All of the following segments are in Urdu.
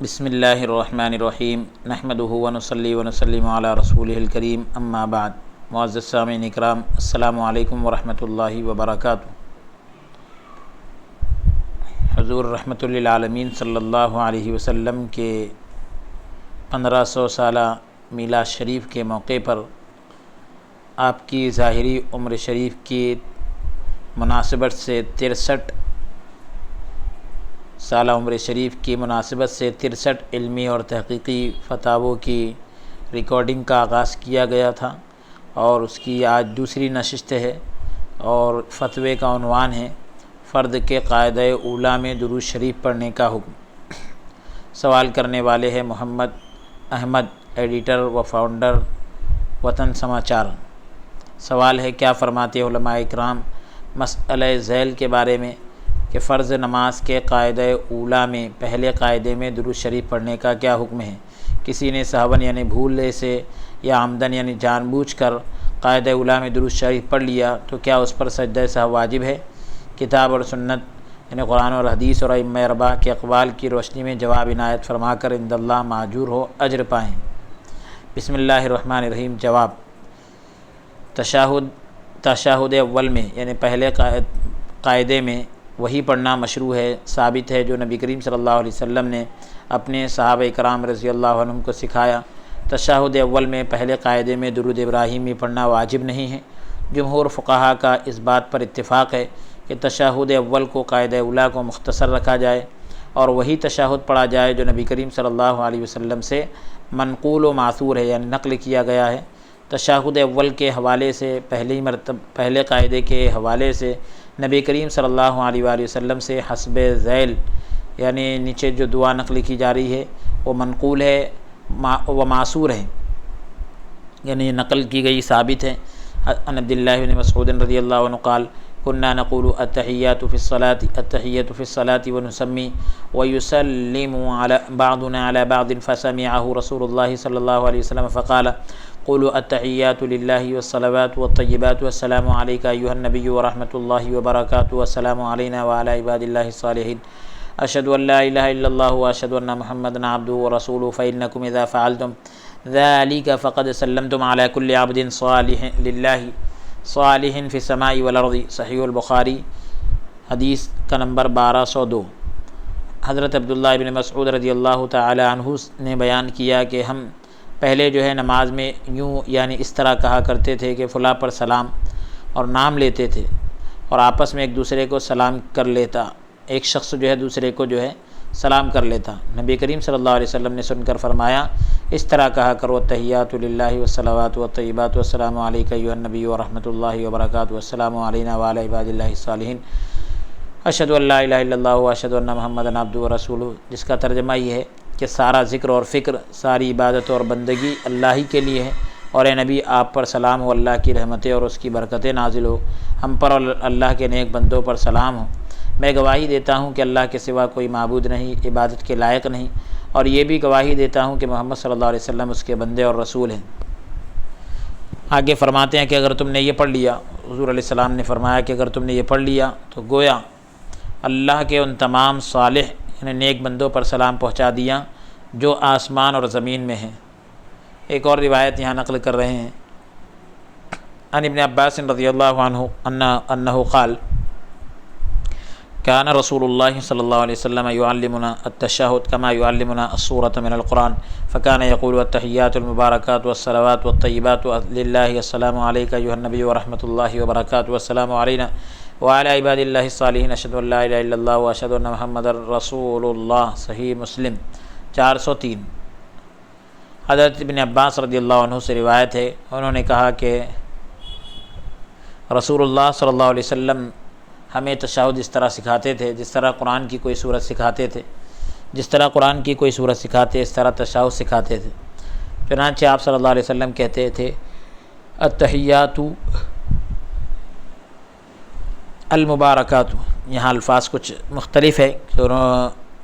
بسم اللہ الرحمن الرحیم نحمدہ ونصلی ونسلم علی رسولہ الکریم اما بعد۔ معزز سامعین اکرام، السلام علیکم ورحمۃ اللہ وبرکاتہ۔ حضور رحمۃ للعالمین صلی اللہ علیہ وسلم کے 1500 سالہ میلاد شریف کے موقع پر آپ کی ظاہری عمر شریف کی مناسبت سے 63 سالہ عمر شریف کی مناسبت سے 63 علمی اور تحقیقی فتاووں کی ریکارڈنگ کا آغاز کیا گیا تھا، اور اس کی آج دوسری نشست ہے، اور فتوے کا عنوان ہے فرد کے قاعدہ اولیٰ میں درود شریف پڑھنے کا حکم۔ سوال کرنے والے ہیں محمد احمد، ایڈیٹر و فاؤنڈر وطن سماچار۔ سوال ہے، کیا فرماتے علماء اکرام مسئلہ ذیل کے بارے میں کہ فرض نماز کے قاعدہ اولیٰ میں پہلے قاعدے میں درود شریف پڑھنے کا کیا حکم ہے؟ کسی نے سہون یعنی بھولنے سے یا عمدن یعنی جان بوجھ کر قاعدہ اولیٰ میں درود شریف پڑھ لیا تو کیا اس پر سجدہ سہو واجب ہے؟ کتاب اور سنت یعنی قرآن اور حدیث اور ائمہ اربعہ کے اقوال کی روشنی میں جواب عنایت فرما کر عند اللہ ماجور ہو، اجر پائیں۔ بسم اللہ الرحمن الرحیم۔ جواب: تشہد اول میں یعنی پہلے قاعدے میں وہی پڑھنا مشروع ہے، ثابت ہے، جو نبی کریم صلی اللہ علیہ وسلم نے اپنے صحابہ کرام رضی اللہ عنہم کو سکھایا۔ تشہد اول میں پہلے قاعدے میں درود ابراہیمی پڑھنا واجب نہیں ہے۔ جمہور فقہا کا اس بات پر اتفاق ہے کہ تشہد اول کو قاعدہ اولیٰ کو مختصر رکھا جائے اور وہی تشہد پڑھا جائے جو نبی کریم صلی اللہ علیہ وسلم سے منقول و ماثور ہے، یعنی نقل کیا گیا ہے۔ تشہد اول کے حوالے سے پہلے قاعدے کے حوالے سے نبی کریم صلی اللہ علیہ وآلہ وسلم سے حسب ذیل یعنی نیچے جو دعا نقل کی جا رہی ہے وہ منقول ہے و معصور ہے، یعنی نقل کی گئی ثابت ہے۔ عن عبداللہ بن مسعود رضی اللہ عنہ قال كنا نقول التحیات فی الصلاة ونسمی ویسلم بعضنا على بعض فسمعه رسول اللہ صلی اللہ علیہ وسلم فقال قولوا التحیات للہ والصلوات والطیبات والسلام علیک ایھا النبی ورحمۃ اللہ وبرکاتہ والسلام علینا وعلی عباد اللہ الصالحین اشہد ان لا الہ الا اللہ واشہد ان محمدا عبدہ ورسولہ فانکم اذا فعلتم ذلک فقد سلمتم علی کل عبد صالح للہ صالح فی السماء والارض۔ صحیح البخاری، حدیث کا نمبر 1202۔ حضرت عبداللہ بن مسعود رضی اللہ تعالی عنہ نے بیان کیا کہ ہم پہلے جو ہے نماز میں یوں یعنی اس طرح کہا کرتے تھے کہ فلاں پر سلام اور نام لیتے تھے، اور آپس میں ایک دوسرے کو سلام کر لیتا، ایک شخص جو ہے دوسرے کو جو ہے سلام کر لیتا۔ نبی کریم صلی اللہ علیہ وسلم نے سن کر فرمایا، اس طرح کہا کرو التحیات للہ والصلوات والطیبات والسلام علیک ایھا النبی ورحمۃ اللہ وبرکاتہ والسلام علینا وعلی عباد اللہ الصالحین اشہد ان لا الہ الا اللہ واشہد ان محمدا عبدہ ورسولہ، جس کا ترجمہ یہ ہے کہ سارا ذکر اور فکر، ساری عبادت اور بندگی اللہ ہی کے لیے ہے، اور اے نبی آپ پر سلام ہو، اللہ کی رحمتیں اور اس کی برکتیں نازل ہو، ہم پر اور اللہ کے نیک بندوں پر سلام ہو۔ میں گواہی دیتا ہوں کہ اللہ کے سوا کوئی معبود نہیں، عبادت کے لائق نہیں، اور یہ بھی گواہی دیتا ہوں کہ محمد صلی اللہ علیہ وسلم اس کے بندے اور رسول ہیں۔ آگے فرماتے ہیں کہ اگر تم نے یہ پڑھ لیا، حضور علیہ السلام نے فرمایا کہ اگر تم نے یہ پڑھ لیا تو گویا اللہ کے ان تمام صالح یعنی نیک بندوں پر سلام پہنچا دیا جو آسمان اور زمین میں ہیں۔ ایک اور روایت یہاں نقل کر رہے ہیں، عن ابن عباس رضی اللہ عنہ انہ قال كان رسول اللہ صلی اللہ علیہ وسلم يعلمنا التشہد كما يعلمنا السورة من القرآن فكان يقول التحیات المبارکات والصلوات والطیبات للہ السلام علیک ایھا النبی ورحمۃ اللہ وبرکاتہ والسلام علینا وعلی عباد اللہ الصالحین اشہد ان لا الہ الا اللہ واشہد ان محمدا رسول اللہ۔ صحیح مسلم 403۔ حضرت ابن عباس رضی اللہ عنہ سے روایت ہے، انہوں نے کہا کہ رسول اللہ صلی اللہ علیہ وسلم ہمیں تشہد اس طرح سکھاتے تھے جس طرح قرآن کی کوئی سورت سکھاتے تھے، جس طرح قرآن کی کوئی سورت سکھاتے اس طرح تشہد سکھاتے تھے۔ چنانچہ آپ صلی اللہ علیہ وسلم کہتے تھے التحیات المبارکات، یہاں الفاظ کچھ مختلف ہے۔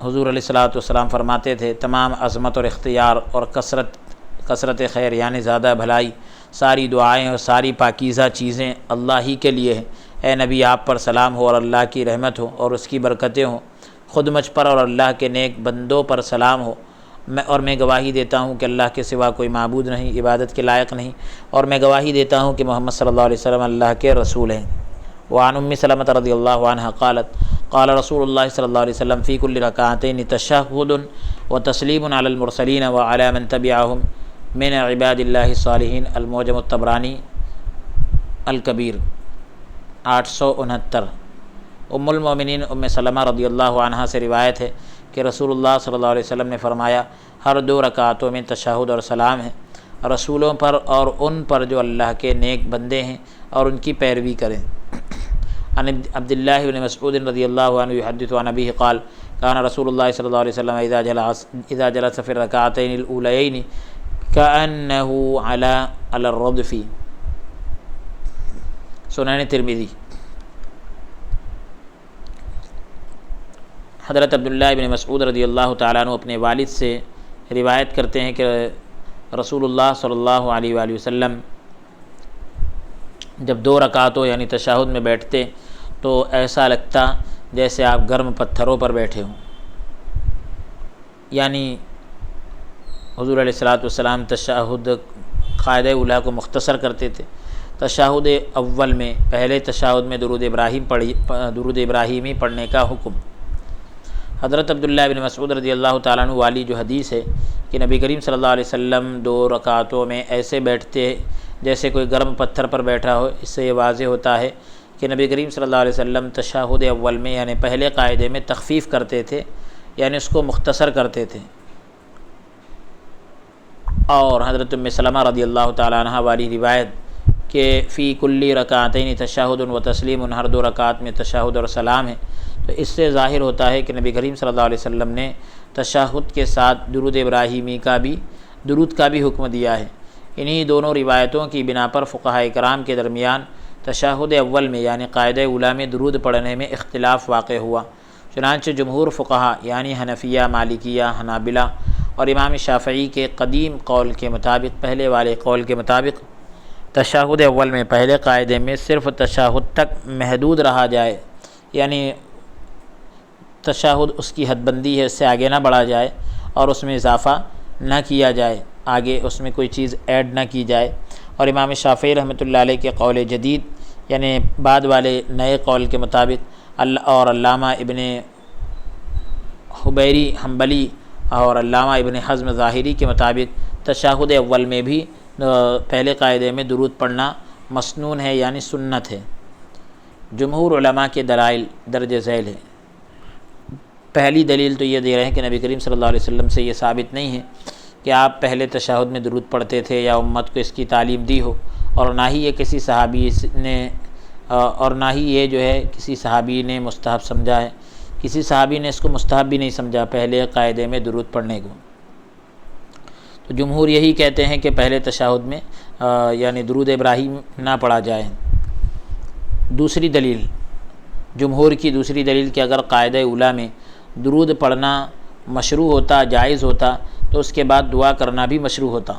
حضور علیہ الصلوۃ والسلام فرماتے تھے تمام عظمت اور اختیار اور کثرت خیر یعنی زیادہ بھلائی، ساری دعائیں اور ساری پاکیزہ چیزیں اللہ ہی کے لیے ہیں۔ اے نبی آپ پر سلام ہو اور اللہ کی رحمت ہو اور اس کی برکتیں ہوں، خود مجھ پر اور اللہ کے نیک بندوں پر سلام ہو، میں گواہی دیتا ہوں کہ اللہ کے سوا کوئی معبود نہیں، عبادت کے لائق نہیں، اور میں گواہی دیتا ہوں کہ محمد صلی اللہ علیہ وسلم اللہ کے رسول ہیں۔ وعن ام سلمۃ رضی اللہ عنہا قالت قال رسول اللہ صلی اللہ علیہ وسلم فی کل رکعتین تشہد وتسلیم علی المرسلین وعلی من تبعہم من عباد اللہ الصالحین۔ المعجم الطبرانی الکبیر 869۔ ام المومنین ام سلمہ رضی اللہ عنہا سے روایت ہے کہ رسول اللہ صلی اللہ علیہ وسلم نے فرمایا ہر 2 رکعتوں میں تشہد اور سلام ہے رسولوں پر اور ان پر جو اللہ کے نیک بندے ہیں اور ان کی پیروی کریں۔ عن عبداللہ بن مسعود رضی اللہ عنہ یحدث عن ابیہ قال کان رسول اللہ صلی اللہ علیہ وسلم اذا جلس فی الرکعتین الاولیین کأنہ علی الردف۔ سنن ترمذی۔ حضرت عبداللہ بن مسعود رضی اللہ تعالیٰ عنہ اپنے والد سے روایت کرتے ہیں کہ رسول اللہ صلی اللہ علیہ وآلہ وسلم جب 2 رکعتوں یعنی تشہد میں بیٹھتے تو ایسا لگتا جیسے آپ گرم پتھروں پر بیٹھے ہوں۔ یعنی حضور علیہ الصلوۃ والسلام تشہد قاعدہ اولیٰ کو مختصر کرتے تھے۔ تشہد اول میں پہلے تشہد میں درود ابراہیمی پڑھنے کا حکم۔ حضرت عبداللہ بن مسعود رضی اللہ تعالیٰ عنہ والی جو حدیث ہے کہ نبی کریم صلی اللہ علیہ وسلم 2 رکعتوں میں ایسے بیٹھتے جیسے کوئی گرم پتھر پر بیٹھا ہو، اس سے یہ واضح ہوتا ہے کہ نبی کریم صلی اللہ علیہ وسلم تشہد اول میں یعنی پہلے قاعدے میں تخفیف کرتے تھے، یعنی اس کو مختصر کرتے تھے۔ اور حضرت ام سلمہ رضی اللہ تعالیٰ عنہ والی روایت کہ فی کلی رکعتین تشہد و تسلیم، ہر 2 رکعت میں تشہد اور سلام ہے، تو اس سے ظاہر ہوتا ہے کہ نبی کریم صلی اللہ علیہ وسلم نے تشہد کے ساتھ درود ابراہیمی کا بھی حکم دیا ہے۔ انہی دونوں روایتوں کی بنا پر فقہاء کرام کے درمیان تشہد اول میں یعنی قاعدہ اولیٰ میں درود پڑھنے میں اختلاف واقع ہوا۔ چنانچہ جمہور فقہاء یعنی حنفیہ، مالکیہ، حنابلہ اور امام شافعی کے قدیم قول کے مطابق، پہلے والے قول کے مطابق تشہد اول میں پہلے قاعدے میں صرف تشہد تک محدود رہا جائے، یعنی تشہد اس کی حد بندی ہے، اس سے آگے نہ بڑھا جائے اور اس میں اضافہ نہ کیا جائے، آگے اس میں کوئی چیز ایڈ نہ کی جائے۔ اور امام شافعی رحمۃ اللہ علیہ کے قول جدید یعنی بعد والے نئے قول کے مطابق اور علامہ ابن حبیری حنبلی اور علامہ ابن حزم ظاہری کے مطابق تشہد اول میں بھی پہلے قاعدے میں درود پڑھنا مسنون ہے یعنی سنت ہے۔ جمہور علماء کے دلائل درج ذیل ہے۔ پہلی دلیل تو یہ دے رہے ہیں کہ نبی کریم صلی اللہ علیہ وسلم سے یہ ثابت نہیں ہے کہ آپ پہلے تشہد میں درود پڑھتے تھے یا امت کو اس کی تعلیم دی ہو، اور نہ ہی یہ کسی صحابی نے کسی صحابی نے مستحب سمجھا ہے، کسی صحابی نے اس کو مستحب بھی نہیں سمجھا پہلے قاعدے میں درود پڑھنے کو۔ تو جمہور یہی کہتے ہیں کہ پہلے تشہد میں یعنی درود ابراہیم نہ پڑھا جائے۔ دوسری دلیل، جمہور کی دوسری دلیل کہ اگر قاعدہ اولیٰ میں درود پڑھنا مشروع ہوتا، جائز ہوتا، تو اس کے بعد دعا کرنا بھی مشروع ہوتا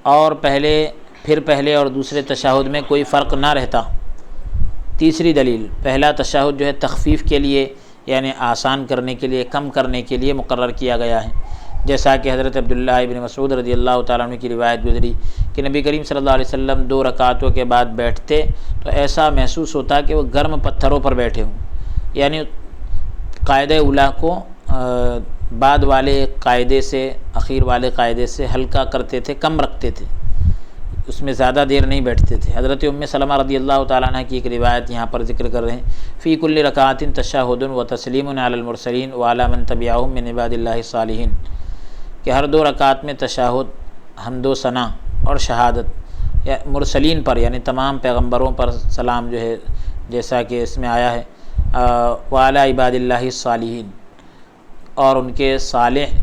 اور پہلے اور دوسرے تشہد میں کوئی فرق نہ رہتا۔ تیسری دلیل، پہلا تشہد جو ہے تخفیف کے لیے یعنی آسان کرنے کے لیے، کم کرنے کے لیے مقرر کیا گیا ہے، جیسا کہ حضرت عبداللہ ابن مسعود رضی اللہ تعالیٰ عنہ کی روایت گزری کہ نبی کریم صلی اللہ علیہ وسلم 2 رکعتوں کے بعد بیٹھتے تو ایسا محسوس ہوتا کہ وہ گرم پتھروں پر بیٹھے ہوں، یعنی قاعدہ اولیٰ کو بعد والے قاعدے سے، اخیر والے قاعدے سے ہلکا کرتے تھے، کم رکھتے تھے، اس میں زیادہ دیر نہیں بیٹھتے تھے۔ حضرت ام سلمہ رضی اللہ تعالیٰ عنہ کی ایک روایت یہاں پر ذکر کر رہے ہیں فی کل رکعت تشہد و تسلیم علی المرسلین وعلی من تبعہم من عباد اللہ الصالحین، کہ ہر 2 رکعت میں تشہد، حمد و ثنا اور شہادت یا مرسلین پر یعنی تمام پیغمبروں پر سلام جو ہے، جیسا کہ اس میں آیا ہے وعلی عباد اللہ الصالحین، اور ان کے صالح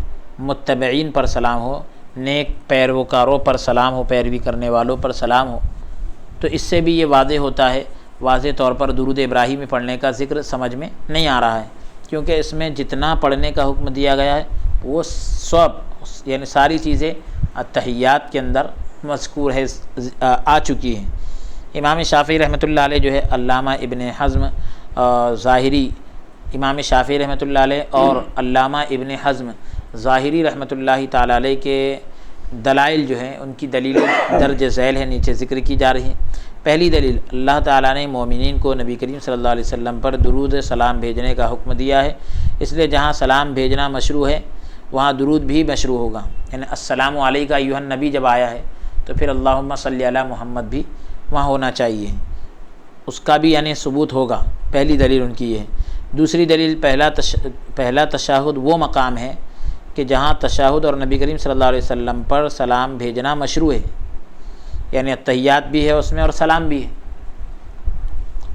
متبعین پر سلام ہو، نیک پیروکاروں پر سلام ہو، پیروی کرنے والوں پر سلام ہو۔ تو اس سے بھی یہ واضح ہوتا ہے، واضح طور پر درود ابراہیمی پڑھنے کا ذکر سمجھ میں نہیں آ رہا ہے، کیونکہ اس میں جتنا پڑھنے کا حکم دیا گیا ہے وہ سب یعنی ساری چیزیں التحیات کے اندر مذکور ہے، آ چکی ہیں۔ امام شافعی رحمۃ اللہ علیہ جو ہے علامہ ابن حزم ظاہری امام شافعی رحمۃ اللہ علیہ اور علامہ ابن حزم ظاہری رحمۃ اللہ تعالیٰ علیہ کے دلائل جو ہیں ان کی دلیل درج ذیل ہے، نیچے ذکر کی جا رہی ہیں۔ پہلی دلیل، اللہ تعالیٰ نے مومنین کو نبی کریم صلی اللہ علیہ وسلم پر درود سلام بھیجنے کا حکم دیا ہے، اس لیے جہاں سلام بھیجنا مشروع ہے وہاں درود بھی مشروع ہوگا، یعنی السلام علیکہ ایھا النبی جب آیا ہے تو پھر اللہم صلی علی محمد بھی وہاں ہونا چاہیے، اس کا بھی یعنی ثبوت ہوگا۔ پہلی دلیل ان کی یہ ہے۔ دوسری دلیل، پہلا تشہد وہ مقام ہے کہ جہاں تشہد اور نبی کریم صلی اللہ علیہ وسلم پر سلام بھیجنا مشروع ہے، یعنی التحیات بھی ہے اس میں اور سلام بھی ہے،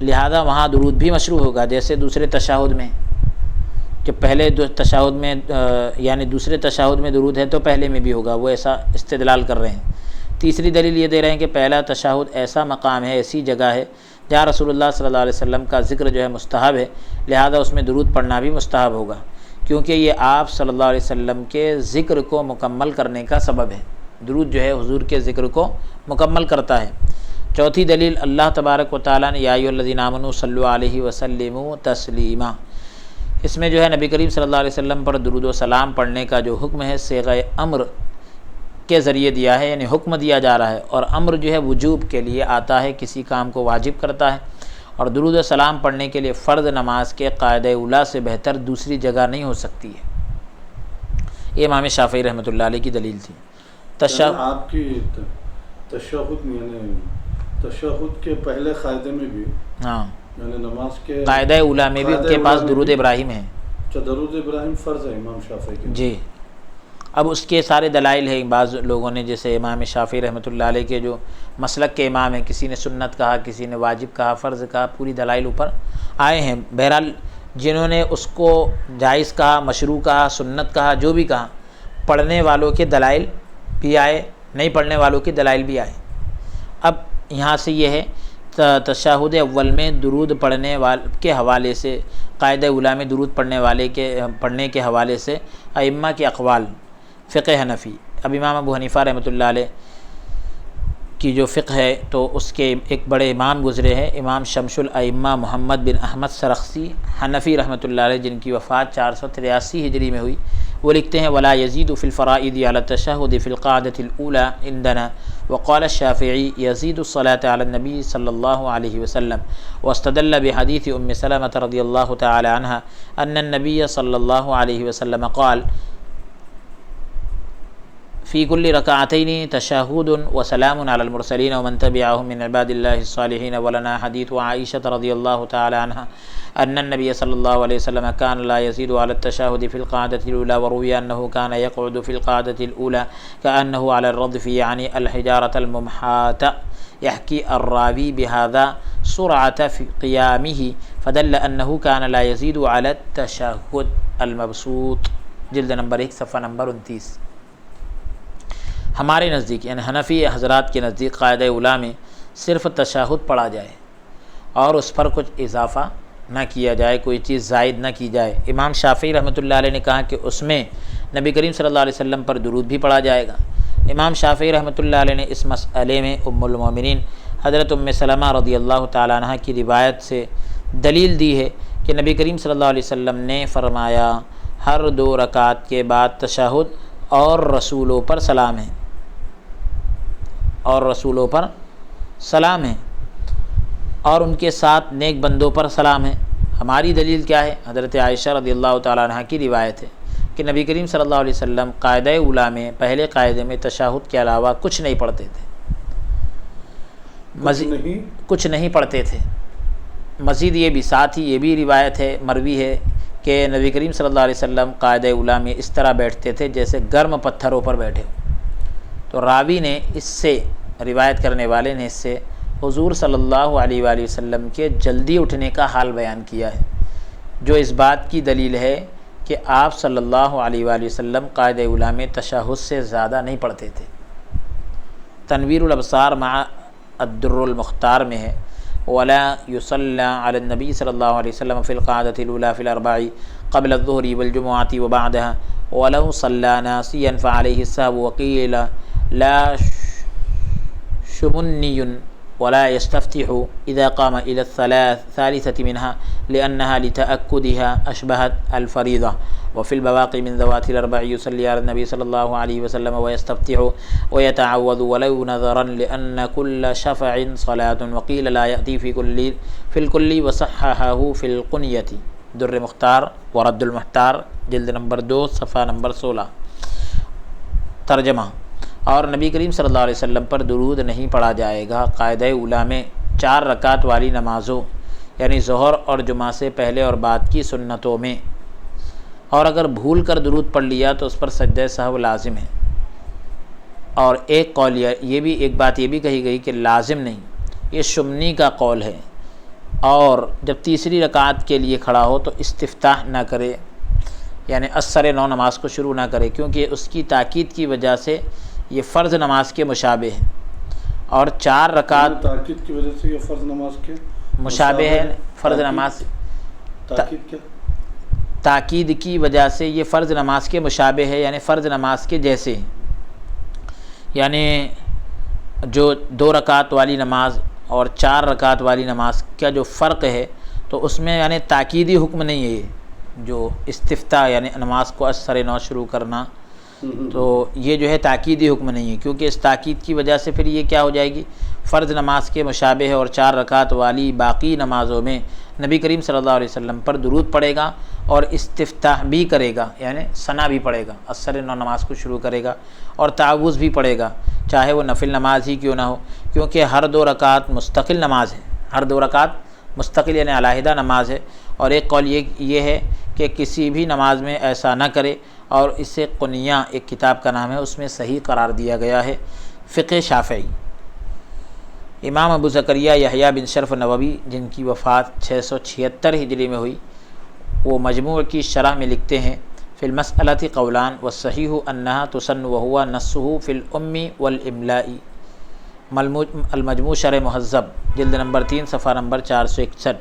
لہذا وہاں درود بھی مشروع ہوگا، جیسے دوسرے تشہد میں کہ پہلے تشہد میں یعنی دوسرے تشہد میں درود ہے تو پہلے میں بھی ہوگا، وہ ایسا استدلال کر رہے ہیں۔ تیسری دلیل یہ دے رہے ہیں کہ پہلا تشہد ایسا مقام ہے، ایسی جگہ ہے جہاں رسول اللہ صلی اللہ علیہ وسلم کا ذکر جو ہے مستحب ہے، لہذا اس میں درود پڑھنا بھی مستحب ہوگا، کیونکہ یہ آپ صلی اللہ علیہ وسلم کے ذکر کو مکمل کرنے کا سبب ہے۔ درود جو ہے حضور کے ذکر کو مکمل کرتا ہے۔ چوتھی دلیل، اللہ تبارک و تعالیٰ نے یا ایھا الذین آمنوا صلوا علیہ وسلموا تسلیما، اس میں جو ہے نبی کریم صلی اللہ علیہ وسلم پر درود و سلام پڑھنے کا جو حکم ہے صیغہ امر کے ذریعے دیا ہے، یعنی حکم دیا جا رہا ہے، اور امر جو ہے وجوب کے لیے آتا ہے، کسی کام کو واجب کرتا ہے، اور درود و سلام پڑھنے کے لیے فرض نماز کے قاعدہ اولیٰ سے بہتر دوسری جگہ نہیں ہو سکتی ہے۔ یہ امام شافعی رحمۃ اللہ علیہ کی دلیل تھی۔ آپ کی تشہد یعنی تشہد کے پہلے قاعدے میں بھی، ہاں یعنی نماز کے قاعدہ اولیٰ میں بھی ان کے پاس درود ابراہیم ہے۔ درود ابراہیم فرض ہے امام شافعی کے؟ جی، اب اس کے سارے دلائل ہیں، بعض لوگوں نے جیسے امام شافعی رحمۃ اللہ علیہ کے جو مسلک کے امام ہیں، کسی نے سنت کہا، کسی نے واجب کہا، فرض کہا، پوری دلائل اوپر آئے ہیں۔ بہرحال جنہوں نے اس کو جائز کہا، مشروع کہا، سنت کہا، جو بھی کہا، پڑھنے والوں کے دلائل بھی آئے، نہیں پڑھنے والوں کے دلائل بھی آئے۔ اب یہاں سے یہ ہے تشہد اول میں درود پڑھنے والے کے حوالے سے، قاعدہ اولیٰ میں درود پڑھنے کے حوالے سے ائمہ کے اقوال، فقہ حنفی۔ اب امام ابو حنیفہ رحمۃ اللہ علیہ کی جو فقہ ہے تو اس کے ایک بڑے امام گزرے ہیں، امام شمس الائمہ محمد بن احمد سرخسی حنفی رحمۃ اللہ علیہ، جن کی وفات 483 ہجری میں ہوئی۔ وہ لکھتے ہیں ولا يزيد في الفرائض على التشهد في القعدة الأولى عندنا، وقال الشافعي يزيد الصلاة على النبي صلى الله عليه وسلم، واستدل بحديث سلمة رضي الله تعالى عنها أن النبي صلى الله عليه وسلم قال في كل ركعتين تشهد وسلام على المرسلين ومن تبعهم من عباد الله الصالحين۔ ولنا حديث عائشة رضي الله تعالى عنها أن النبي صلى الله عليه وسلم كان لا يزيد على التشهد في القعدة الأولى، وروي أنه كان يقعد في القعدة الأولى كأنه على الردف، يعني الحجارة الممحاة، يحكي الراوي بهذا سرعة في قيامه، فدل أنه كان لا يزيد على التشهد المبسوط، جلد نمبر 1 صفحہ نمبر 29۔ ہمارے نزدیک یعنی حنفی حضرات کے نزدیک قاعدہ اولیٰ میں صرف تشہد پڑھا جائے اور اس پر کچھ اضافہ نہ کیا جائے، کوئی چیز زائد نہ کی جائے۔ امام شافعی رحمۃ اللہ علیہ نے کہا کہ اس میں نبی کریم صلی اللہ علیہ وسلم پر درود بھی پڑھا جائے گا۔ امام شافعی رحمۃ اللہ علیہ نے اس مسئلے میں ام المومنین حضرت سلمہ رضی اللہ تعالیٰ عنہ کی روایت سے دلیل دی ہے کہ نبی کریم صلی اللہ علیہ وسلم نے فرمایا ہر 2 رکعت کے بعد تشہد اور رسولوں پر سلام ہے، اور رسولوں پر سلام ہے، اور ان کے ساتھ نیک بندوں پر سلام ہے۔ ہماری دلیل کیا ہے؟ حضرت عائشہ رضی اللہ تعالیٰ عنہ کی روایت ہے کہ نبی کریم صلی اللہ علیہ وسلم قاعدہ اولیٰ میں پہلے قاعدے میں تشہد کے علاوہ کچھ نہیں پڑھتے تھے، کچھ نہیں پڑھتے تھے۔ مزید یہ بھی ساتھ ہی یہ بھی روایت ہے، مروی ہے کہ نبی کریم صلی اللہ علیہ وسلم قاعدہ اولیٰ میں اس طرح بیٹھتے تھے جیسے گرم پتھروں پر بیٹھے۔ تو راوی نے اس سے، روایت کرنے والے نے اس سے حضور صلی اللہ علیہ وآلہ وسلم کے جلدی اٹھنے کا حال بیان کیا ہے، جو اس بات کی دلیل ہے کہ آپ صلی اللہ علیہ وآلہ وسلم قاعدہ اولیٰ میں تشہد سے زیادہ نہیں پڑھتے تھے۔ تنویر الابصار مع الدر المختار میں ہے ولا يصلى على النبي صلی اللہ علیہ وسلم في القعدة الأولى في الأربع قبل الظهر والجمعة وبعدها ولو صلى ناسيا فعليه السهو، وقيل لا شمني ولا يستفتح إذا قام إلى الثالثة منها لأنها لتأكدها أشبهت الفريضة وفي البواقي من ذوات الأربع يصلي على النبي صلى الله عليه وسلم ويستفتح ويتعوذ ولو نظرا لأن كل شفع صلاة وقيل لا يأتي في الكل وصححه في القنية در مختار ورد المحتار جلد نمبر 2 صفحہ نمبر 16۔ ترجمہ، اور نبی کریم صلی اللہ علیہ وسلم پر درود نہیں پڑھا جائے گا قاعدہ اولیٰ میں 4 رکعت والی نمازوں یعنی ظہر اور جمعہ سے پہلے اور بعد کی سنتوں میں، اور اگر بھول کر درود پڑھ لیا تو اس پر سجدہ سہو لازم ہے۔ اور ایک قول یہ بھی ایک بات یہ بھی کہی گئی کہ لازم نہیں، یہ شمنی کا قول ہے، اور جب تیسری رکعت کے لیے کھڑا ہو تو استفتاح نہ کرے، یعنی اثر نو نماز کو شروع نہ کرے، کیونکہ اس کی تاکید کی وجہ سے یہ فرض نماز کے مشابہ ہے، اور 4 رکعت تاکید کی وجہ سے یہ فرض نماز کے مشابہ ہے۔ فرض نماز تاکید کیا؟ تاکید کی وجہ سے یہ فرض نماز کے مشابہ ہے، یعنی فرض نماز کے جیسے، یعنی جو 2 رکعت والی نماز اور 4 رکعت والی نماز کا جو فرق ہے تو اس میں یعنی تاکیدی حکم نہیں ہے یہ، جو استفتاح یعنی نماز کو اثر نو شروع کرنا، تو یہ جو ہے تاکیدی حکم نہیں ہے، کیونکہ اس تاکید کی وجہ سے پھر یہ کیا ہو جائے گی، فرض نماز کے مشابہ ہے، اور 4 رکعت والی باقی نمازوں میں نبی کریم صلی اللہ علیہ وسلم پر درود پڑھے گا اور استفتاح بھی کرے گا، یعنی ثنا بھی پڑھے گا، اثر نو نماز کو شروع کرے گا، اور تعوذ بھی پڑھے گا، چاہے وہ نفل نماز ہی کیوں نہ ہو، کیونکہ ہر 2 رکعت مستقل نماز ہے، ہر 2 رکعت مستقل یعنی علیحدہ نماز ہے۔ اور ایک قول یہ ہے کہ کسی بھی نماز میں ایسا نہ کرے، اور اسے قنیہ ایک کتاب کا نام ہے، اس میں صحیح قرار دیا گیا ہے۔ فقہ شافعی، امام ابو زکریا یحییٰ بن شرف نووی جن کی وفات 676 ہجری میں ہوئی، وہ مجموع کی شرح میں لکھتے ہیں فی المسألۃ قولان والصحیح انہا تسن وہو نصہ فی الام والاملاء، المجموع شرح مہذب جلد نمبر 3 صفحہ نمبر 461۔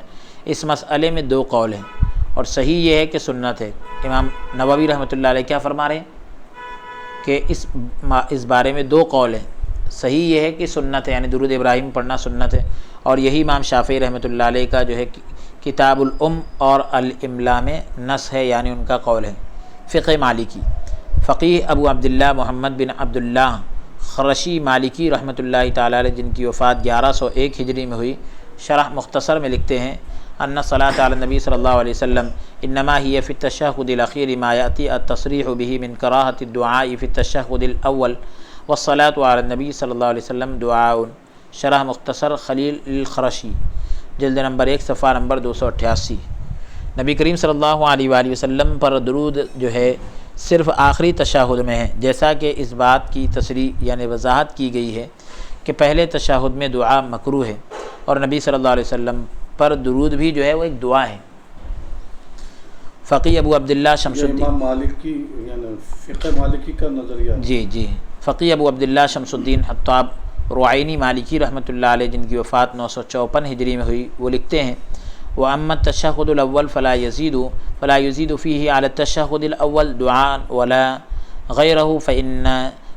اس مسئلے میں 2 قول ہیں، اور صحیح یہ ہے کہ سنت ہے۔ امام نووی رحمۃ اللہ علیہ کیا فرما رہے ہیں کہ اس بارے میں 2 قول ہیں، صحیح یہ ہے کہ سنت ہے، یعنی درود ابراہیم پڑھنا سنت ہے، اور یہی امام شافعی رحمۃ اللہ علیہ کا جو ہے کتاب الام اور الاملاء میں نص ہے، یعنی ان کا قول ہے۔ فقہ مالکی، فقیہ ابو عبداللہ محمد بن عبداللہ خرشی مالکی رحمۃ اللہ تعالی علیہ جن کی وفات 1101 ہجری میں ہوئی، شرح مختصر میں لکھتے ہیں ان صلاۃ علی النبی صلی اللہ علیہ وسلم انما هي في التشهد الاخير ما ياتي التصریح به من کراہۃ الدعاء في التشهد الاول والصلاۃ علی النبی صلی اللہ علیہ وسلم دعاء، شرح مختصر خلیل الخرشی جلد نمبر 1 صفحہ نمبر 288۔ نبی کریم صلی اللہ علیہ وآلہ وسلم پر درود جو ہے صرف آخری تشہد میں ہے، جیسا کہ اس بات کی تصریح یعنی وضاحت کی گئی ہے کہ پہلے تشہد میں دعا مکروہ ہے، اور نبی صلی اللہ علیہ وسلم پر درود بھی جو ہے وہ ایک دعا ہے۔ فقیہ ابو عبداللہ شمس الدین، امام مالک کی یعنی فقہ مالکی کا نظریہ، جی فقیہ ابو عبداللہ شمس الدین حطاب روعینی مالکی رحمۃ اللہ علیہ جن کی وفات 954 ہجری میں ہوئی، وہ لکھتے ہیں وَأَمَّا التَّشَهُّدُ الْأَوَّلُ فَلَا يَزِيدُ فِيهِ عَلَى التَّشَهُّدِ الْأَوَّلِ دُعَاءً وَلَا غَيْرَهُ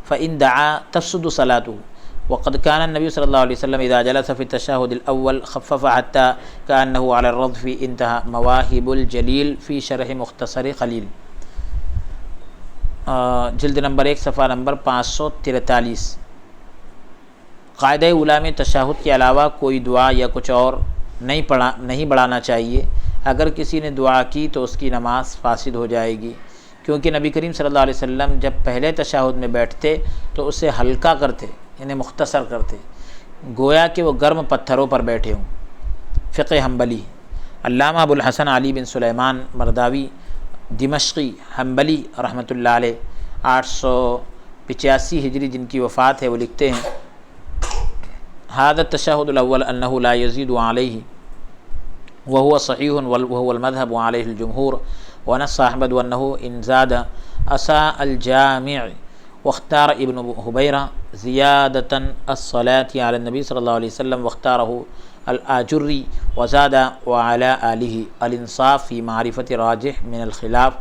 فَإِنْ دَعَا تَفْسُدُ صَلَاتُهُ وقد كان النبي صلى الله عليه وسلم إذا جلس في التشهد الأول خفف حتى كأنه على الرضف، انتهى مواهب الجلیل في شرح مختصر خلیل جلد نمبر 1 صفحہ نمبر 543۔ قاعدہ اولیٰ میں تشہد کے علاوہ کوئی دعا یا کچھ اور نہیں بڑھانا چاہیے، اگر کسی نے دعا کی تو اس کی نماز فاسد ہو جائے گی، کیونکہ نبی کریم صلی اللہ علیہ وسلم جب پہلے تشہد میں بیٹھتے تو اسے ہلکا کرتے یعنی مختصر کرتے، گویا کہ وہ گرم پتھروں پر بیٹھے ہوں۔ فقہ حنبلی، علامہ ابو الحسن علی بن سلیمان مرداوی دمشقی حنبلی رحمۃ اللہ علیہ 885 ہجری جن کی وفات ہے، وہ لکھتے ہیں هذا التشهد الأول أنه لا يزيد عليه وهو صحيح وهو المذهب عليه الجمهور، ونص أحمد أنه إن زاد أساء الجامع، واختار ابن حبیرہ زیادة الصلاة على النبي صلی اللہ علیہ وسلم، واختاره الآجری وزاد وعلى آلہ الانصاف فی معرفت راجح من الخلاف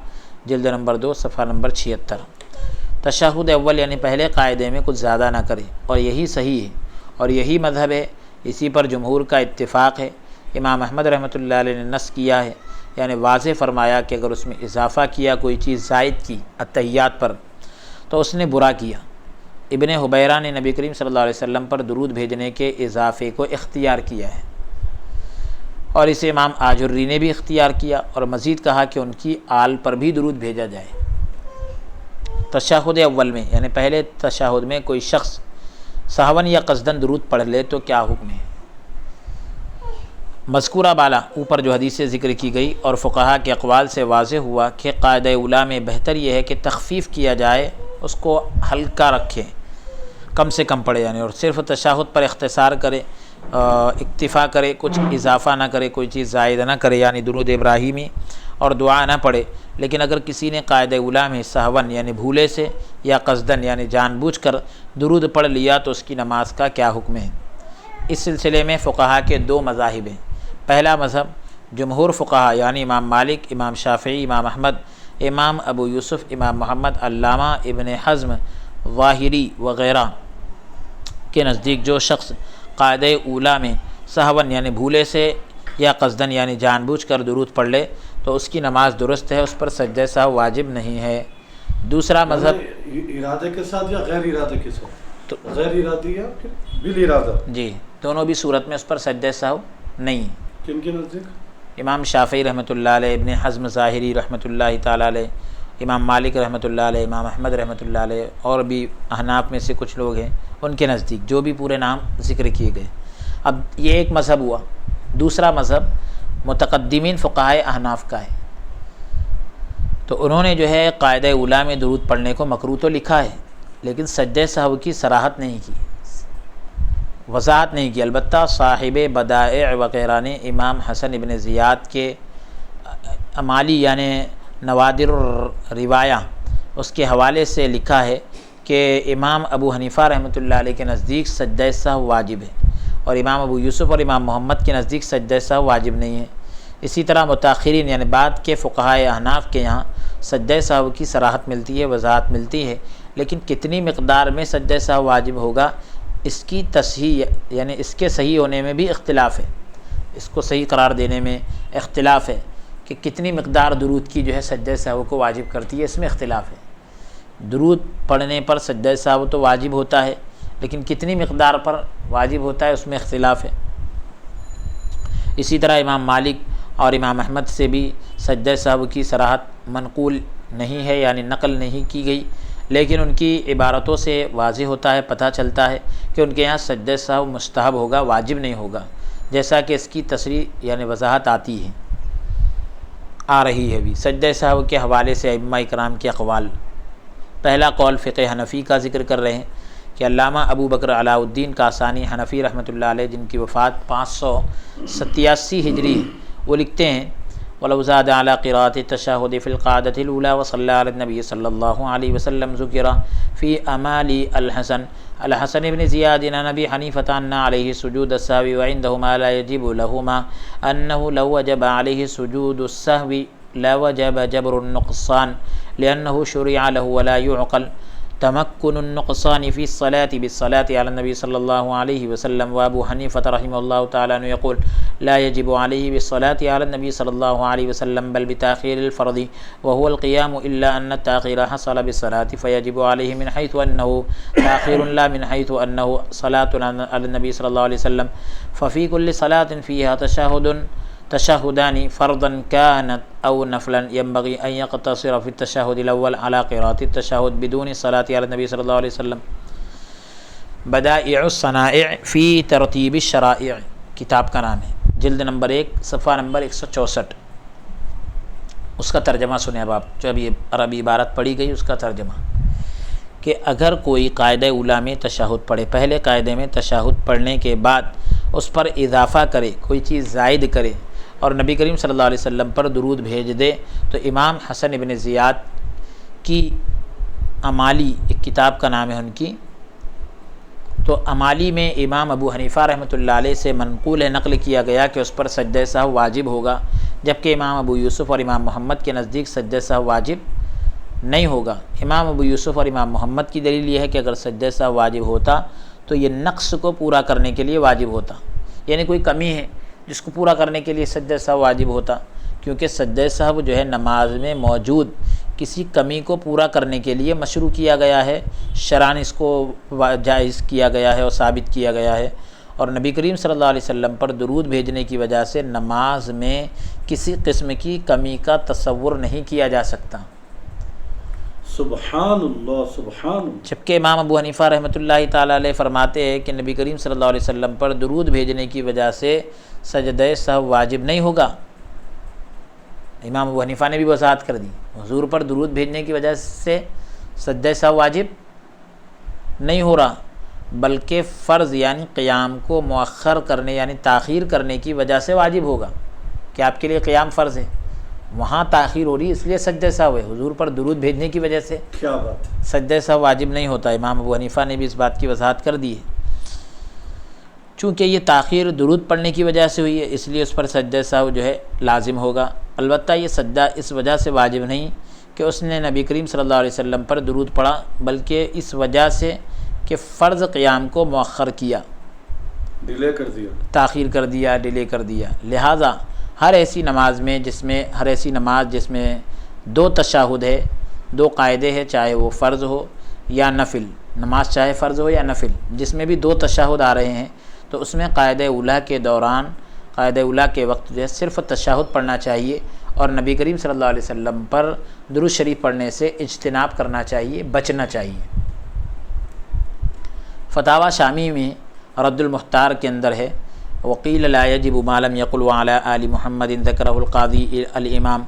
جلد نمبر 2 صفحہ نمبر 76۔ تشہد اول یعنی پہلے قاعدے میں کچھ زیادہ نہ کرے، اور یہی صحیح ہے، اور یہی مذہب ہے اسی پر جمہور کا اتفاق ہے۔ امام احمد رحمۃ اللہ علیہ نے نص کیا ہے، یعنی واضح فرمایا کہ اگر اس میں اضافہ کیا، کوئی چیز زائد کی التحیات پر، تو اس نے برا کیا۔ ابن حبیرہ نے نبی کریم صلی اللہ علیہ وسلم پر درود بھیجنے کے اضافے کو اختیار کیا ہے، اور اسے امام آجری نے بھی اختیار کیا، اور مزید کہا کہ ان کی آل پر بھی درود بھیجا جائے۔ تشہد اول میں، یعنی پہلے تشہد میں کوئی شخص سہون یا قصدن درود پڑھ لے تو کیا حکم ہے؟ مذکورہ بالا اوپر جو حدیث ذکر کی گئی اور فقہا کے اقوال سے واضح ہوا کہ قاعدہ اولیٰ میں بہتر یہ ہے کہ تخفیف کیا جائے، اس کو ہلکا رکھیں، کم سے کم پڑھے، یعنی اور صرف تشہد پر اختصار کرے، اکتفا کرے، کچھ اضافہ نہ کرے، کوئی چیز زائد نہ کرے، یعنی درود ابراہیمی اور دعا نہ پڑھے۔ لیکن اگر کسی نے قاعدہ اولیٰ میں سہون یعنی بھولے سے یا قصدن یعنی جان بوجھ کر درود پڑھ لیا تو اس کی نماز کا کیا حکم ہے؟ اس سلسلے میں فقہا کے دو مذاہب ہیں۔ پہلا مذہب جمہور فقہا یعنی امام مالک، امام شافعی، امام احمد، امام ابو یوسف، امام محمد، علامہ ابن حزم، ظاہری وغیرہ کے نزدیک جو شخص قاعدہ اولیٰ میں سہون یعنی بھولے سے یا قصدن یعنی جان بوجھ کر درود پڑھ لے تو اس کی نماز درست ہے، اس پر سجدہ سہو واجب نہیں ہے۔ دوسرا مذہب ارادے کے ساتھ یا غیر ارادے کے ساتھ؟ غیر ارادی یا بال ارادہ؟ جی، دونوں بھی صورت میں اس پر سجدہ سہو نہیں۔ کن کے نزدیک؟ امام شافعی رحمۃ اللہ علیہ، ابن حزم ظاہری رحمۃ اللہ تعالیٰ علیہ، امام مالک رحمۃ اللہ علیہ، امام احمد رحمۃ اللہ علیہ، اور بھی احناف میں سے کچھ لوگ ہیں ان کے نزدیک، جو بھی پورے نام ذکر کیے گئے۔ اب یہ ایک مذہب ہوا۔ دوسرا مذہب متقدمین فقہائے احناف کا ہے، تو انہوں نے جو ہے قاعدہ اولیٰ میں درود پڑھنے کو مکروہ تو لکھا ہے، لیکن سجدہ سہو کی صراحت نہیں کی، وضاحت نہیں کی۔ البتہ صاحب بدائع وغیرہ نے امام حسن ابن زیاد کے امالی یعنی نوادر الروایہ اس کے حوالے سے لکھا ہے کہ امام ابو حنیفہ رحمۃ اللہ علیہ کے نزدیک سجدہ سہو واجب ہے، اور امام ابو یوسف اور امام محمد کے نزدیک سجدہ سہو واجب نہیں ہے۔ اسی طرح متاخرین یعنی بعد کے فقہائے احناف کے یہاں سجدہ سہو کی صراحت ملتی ہے، وضاحت ملتی ہے، لیکن کتنی مقدار میں سجدہ سہو واجب ہوگا اس کی تصحیح یعنی اس کے صحیح ہونے میں بھی اختلاف ہے، اس کو صحیح قرار دینے میں اختلاف ہے کہ کتنی مقدار درود کی جو ہے سجدہ سہو کو واجب کرتی ہے، اس میں اختلاف ہے۔ درود پڑھنے پر سجدہ سہو تو واجب ہوتا ہے، لیکن کتنی مقدار پر واجب ہوتا ہے اس میں اختلاف ہے۔ اسی طرح امام مالک اور امام احمد سے بھی سجدہ سہو کی صراحت منقول نہیں ہے، یعنی نقل نہیں کی گئی، لیکن ان کی عبارتوں سے واضح ہوتا ہے، پتہ چلتا ہے کہ ان کے یہاں سجدہ سہو مستحب ہوگا، واجب نہیں ہوگا، جیسا کہ اس کی تصریح یعنی وضاحت آ رہی ہے بھی۔ سجدہ سہو کے حوالے سے ائمہ اکرام کے اقوال، پہلا قول فقہ حنفی کا ذکر کر رہے ہیں کہ علامہ ابو بکر علاء الدین کاسانی حنفی رحمۃ اللہ علیہ، جن کی وفات 587 ہجری ہے، وہ لکھتے ہیں وَلَوْ زَادَ عَلَىٰ قِرَاءَةِ التَّشَهُّدِ فِي الْقَعْدَةِ الْأُولَىٰ وَصَلَّى عَلَى النَّبِيِّ صلی اللہ علیہ وسلم ذُكِرَ فِي أَمَالِ الحسن بن زیاد عن ابی حنیفة أن علیہ سجود السہو وعندهما لا يجب لهما أنه لو وجب عليه سجود السہو لوجب جبر النقصان لأنه شرع له ولا يعقل تمكن النقصان في الصلاة بالصلاة على النبي صلى الله عليه وسلم۔ وابو حنیفة رحمه الله تعالى عنه يقول لا يجب عليه بالصلاة على النبي صلى الله عليه وسلم بل بتأخير الفرض وهو القيام إلا أن التأخير حصل بالصلاة فيجب عليه من حيث أنه تأخير لا من حيث أنه صلاة على النبي صلى الله عليه وسلم، ففي كل صلاة فيها تشهدان فرضا كانت أو نفلا ينبغي أن يقتصر في التشهد الأول على قراءة التشهد بدون الصلاة على النبي صلى الله عليه وسلم۔ بدائع الصنائع في ترتیب الشرائع کتاب کا نام ہے، جلد نمبر 1 صفحہ نمبر 164۔ اس کا ترجمہ سنیں اب آپ، جو ابھی عربی عبارت پڑھی گئی اس کا ترجمہ، کہ اگر کوئی قاعدہ اولیٰ میں تشہد پڑھے، پہلے قاعدے میں تشہد پڑھنے کے بعد اس پر اضافہ کرے، کوئی چیز زائد کرے اور نبی کریم صلی اللہ علیہ وسلم پر درود بھیج دے، تو امام حسن ابن زیاد کی امالی ایک کتاب کا نام ہے ان کی، تو امالی میں امام ابو حنیفہ رحمۃ اللہ علیہ سے منقول نقل کیا گیا کہ اس پر سجدہ سہو واجب ہوگا، جبکہ امام ابو یوسف اور امام محمد کے نزدیک سجدہ سہو واجب نہیں ہوگا۔ امام ابو یوسف اور امام محمد کی دلیل یہ ہے کہ اگر سجدہ سہو واجب ہوتا تو یہ نقص کو پورا کرنے کے لیے واجب ہوتا، یعنی کوئی کمی ہے جس کو پورا کرنے کے لیے سجدہ سہو واجب ہوتا، کیونکہ سجدہ سہو جو ہے نماز میں موجود کسی کمی کو پورا کرنے کے لیے مشروع کیا گیا ہے، شرعاً اس کو جائز کیا گیا ہے اور ثابت کیا گیا ہے، اور نبی کریم صلی اللہ علیہ وسلم پر درود بھیجنے کی وجہ سے نماز میں کسی قسم کی کمی کا تصور نہیں کیا جا سکتا۔ سبحان اللہ سبحان اللہ۔ جبکہ امام ابو حنیفہ رحمۃ اللہ تعالیٰ علیہ فرماتے ہیں کہ نبی کریم صلی اللہ علیہ وسلم پر درود بھیجنے کی وجہ سے سجدہ سہو واجب نہیں ہوگا۔ امام ابو حنیفہ نے بھی وضاحت کر دی، حضور پر درود بھیجنے کی وجہ سے سجدہ سہو واجب نہیں ہو رہا، بلکہ فرض یعنی قیام کو مؤخر کرنے یعنی تاخیر کرنے کی وجہ سے واجب ہوگا کہ آپ کے لیے قیام فرض ہے، وہاں تاخیر ہو رہی ہے اس لیے سجدہ سہو ہے، حضور پر درود بھیجنے کی وجہ سے کیا بات ہے، سجدہ سہو واجب نہیں ہوتا۔ امام ابو حنیفہ نے بھی اس بات کی وضاحت کر دی ہے، چونکہ یہ تاخیر درود پڑھنے کی وجہ سے ہوئی ہے اس لیے اس پر سجدہ سہو جو ہے لازم ہوگا۔ البتہ یہ سجدہ اس وجہ سے واجب نہیں کہ اس نے نبی کریم صلی اللہ علیہ وسلم پر درود پڑھا، بلکہ اس وجہ سے کہ فرض قیام کو مؤخر کیا، ڈیلے کر دیا، تاخیر کر دیا، ڈیلے کر دیا۔ لہٰذا ہر ایسی نماز جس میں دو تشہد ہے، دو قاعدے ہیں، چاہے وہ فرض ہو یا نفل، نماز چاہے فرض ہو یا نفل، جس میں بھی دو تشہد آ رہے ہیں تو اس میں قاعدہ اولیٰ کے دوران، قاعدہ اولیٰ کے وقت جو ہے صرف تشہد پڑھنا چاہیے اور نبی کریم صلی اللہ علیہ وسلم پر درود شریف پڑھنے سے اجتناب کرنا چاہیے، بچنا چاہیے۔ فتاوی شامی میں رد المختار کے اندر ہے، وقیل لا یجب ما لم یقل وعلی آل محمد ذکرہ القاضی الامام،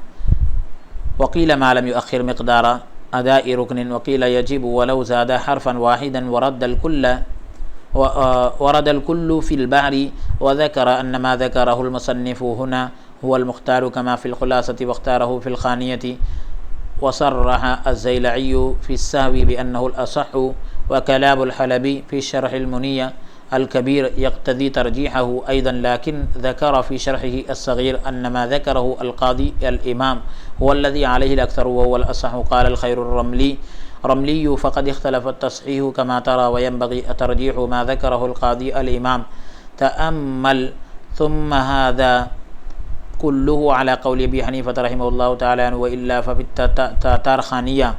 وقیل ما لم یؤخر مقدار اداء رکن، وقیل یجب ولو زاد حرفا واحدا ورد الكل في البحر، وذكر أن ما ذكره المصنف هنا هو المختار كما في الخلاصة واختاره في الخانية، وصرح الزيلعي في السهو بأنه الأصح، وكلام الحلبي في شرح المنية الكبير يقتضي ترجيحه أيضا، لكن ذكر في شرحه الصغير أن ما ذكره القاضي الإمام هو الذي عليه الأكثر وهو الأصح. قال الخير رملي فقد اختلف التصحيح كما ترى، وينبغي ترجيح ما ذكره القاضي الإمام. تأمل ثم هذا كله على قول أبي حنيفة رحمه الله تعالى، وإلا ففي التارخانية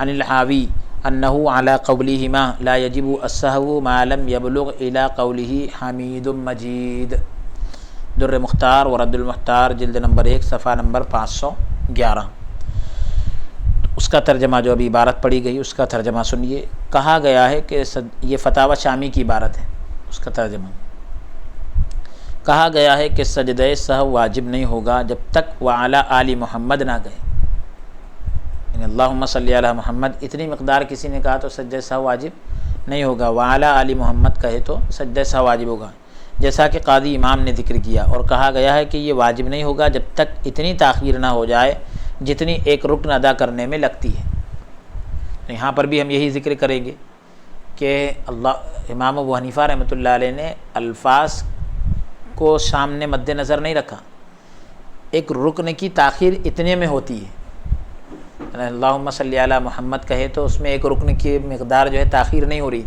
عن الحاوي أنه على قولهما لا يجب السهو ما لم يبلغ إلى قوله حميد مجيد. در مختار ورد المختار جلد نمبر 1 صفحہ نمبر 511. اس کا ترجمہ جو ابھی عبارت پڑھی گئی اس کا ترجمہ سنیے. کہا گیا ہے کہ یہ فتاوی شامی کی عبارت ہے، اس کا ترجمہ کہا گیا ہے کہ سجدہ سہو واجب نہیں ہوگا جب تک وعلی آل محمد نہ گئے، یعنی اللہم صلی علی محمد اتنی مقدار کسی نے کہا تو سجدہ سہو واجب نہیں ہوگا، وعلی آل محمد کہے تو سجدہ سہو واجب ہوگا، جیسا کہ قاضی امام نے ذکر کیا. اور کہا گیا ہے کہ یہ واجب نہیں ہوگا جب تک اتنی تاخیر نہ ہو جائے جتنی ایک رکن ادا کرنے میں لگتی ہے. یہاں پر بھی ہم یہی ذکر کریں گے کہ امام ابو حنیفہ رحمۃ اللہ علیہ نے الفاظ کو سامنے مد نظر نہیں رکھا، ایک رکن کی تاخیر اتنے میں ہوتی ہے، اللہم صلی علی محمد کہے تو اس میں ایک رکن کی مقدار جو ہے تاخیر نہیں ہو رہی.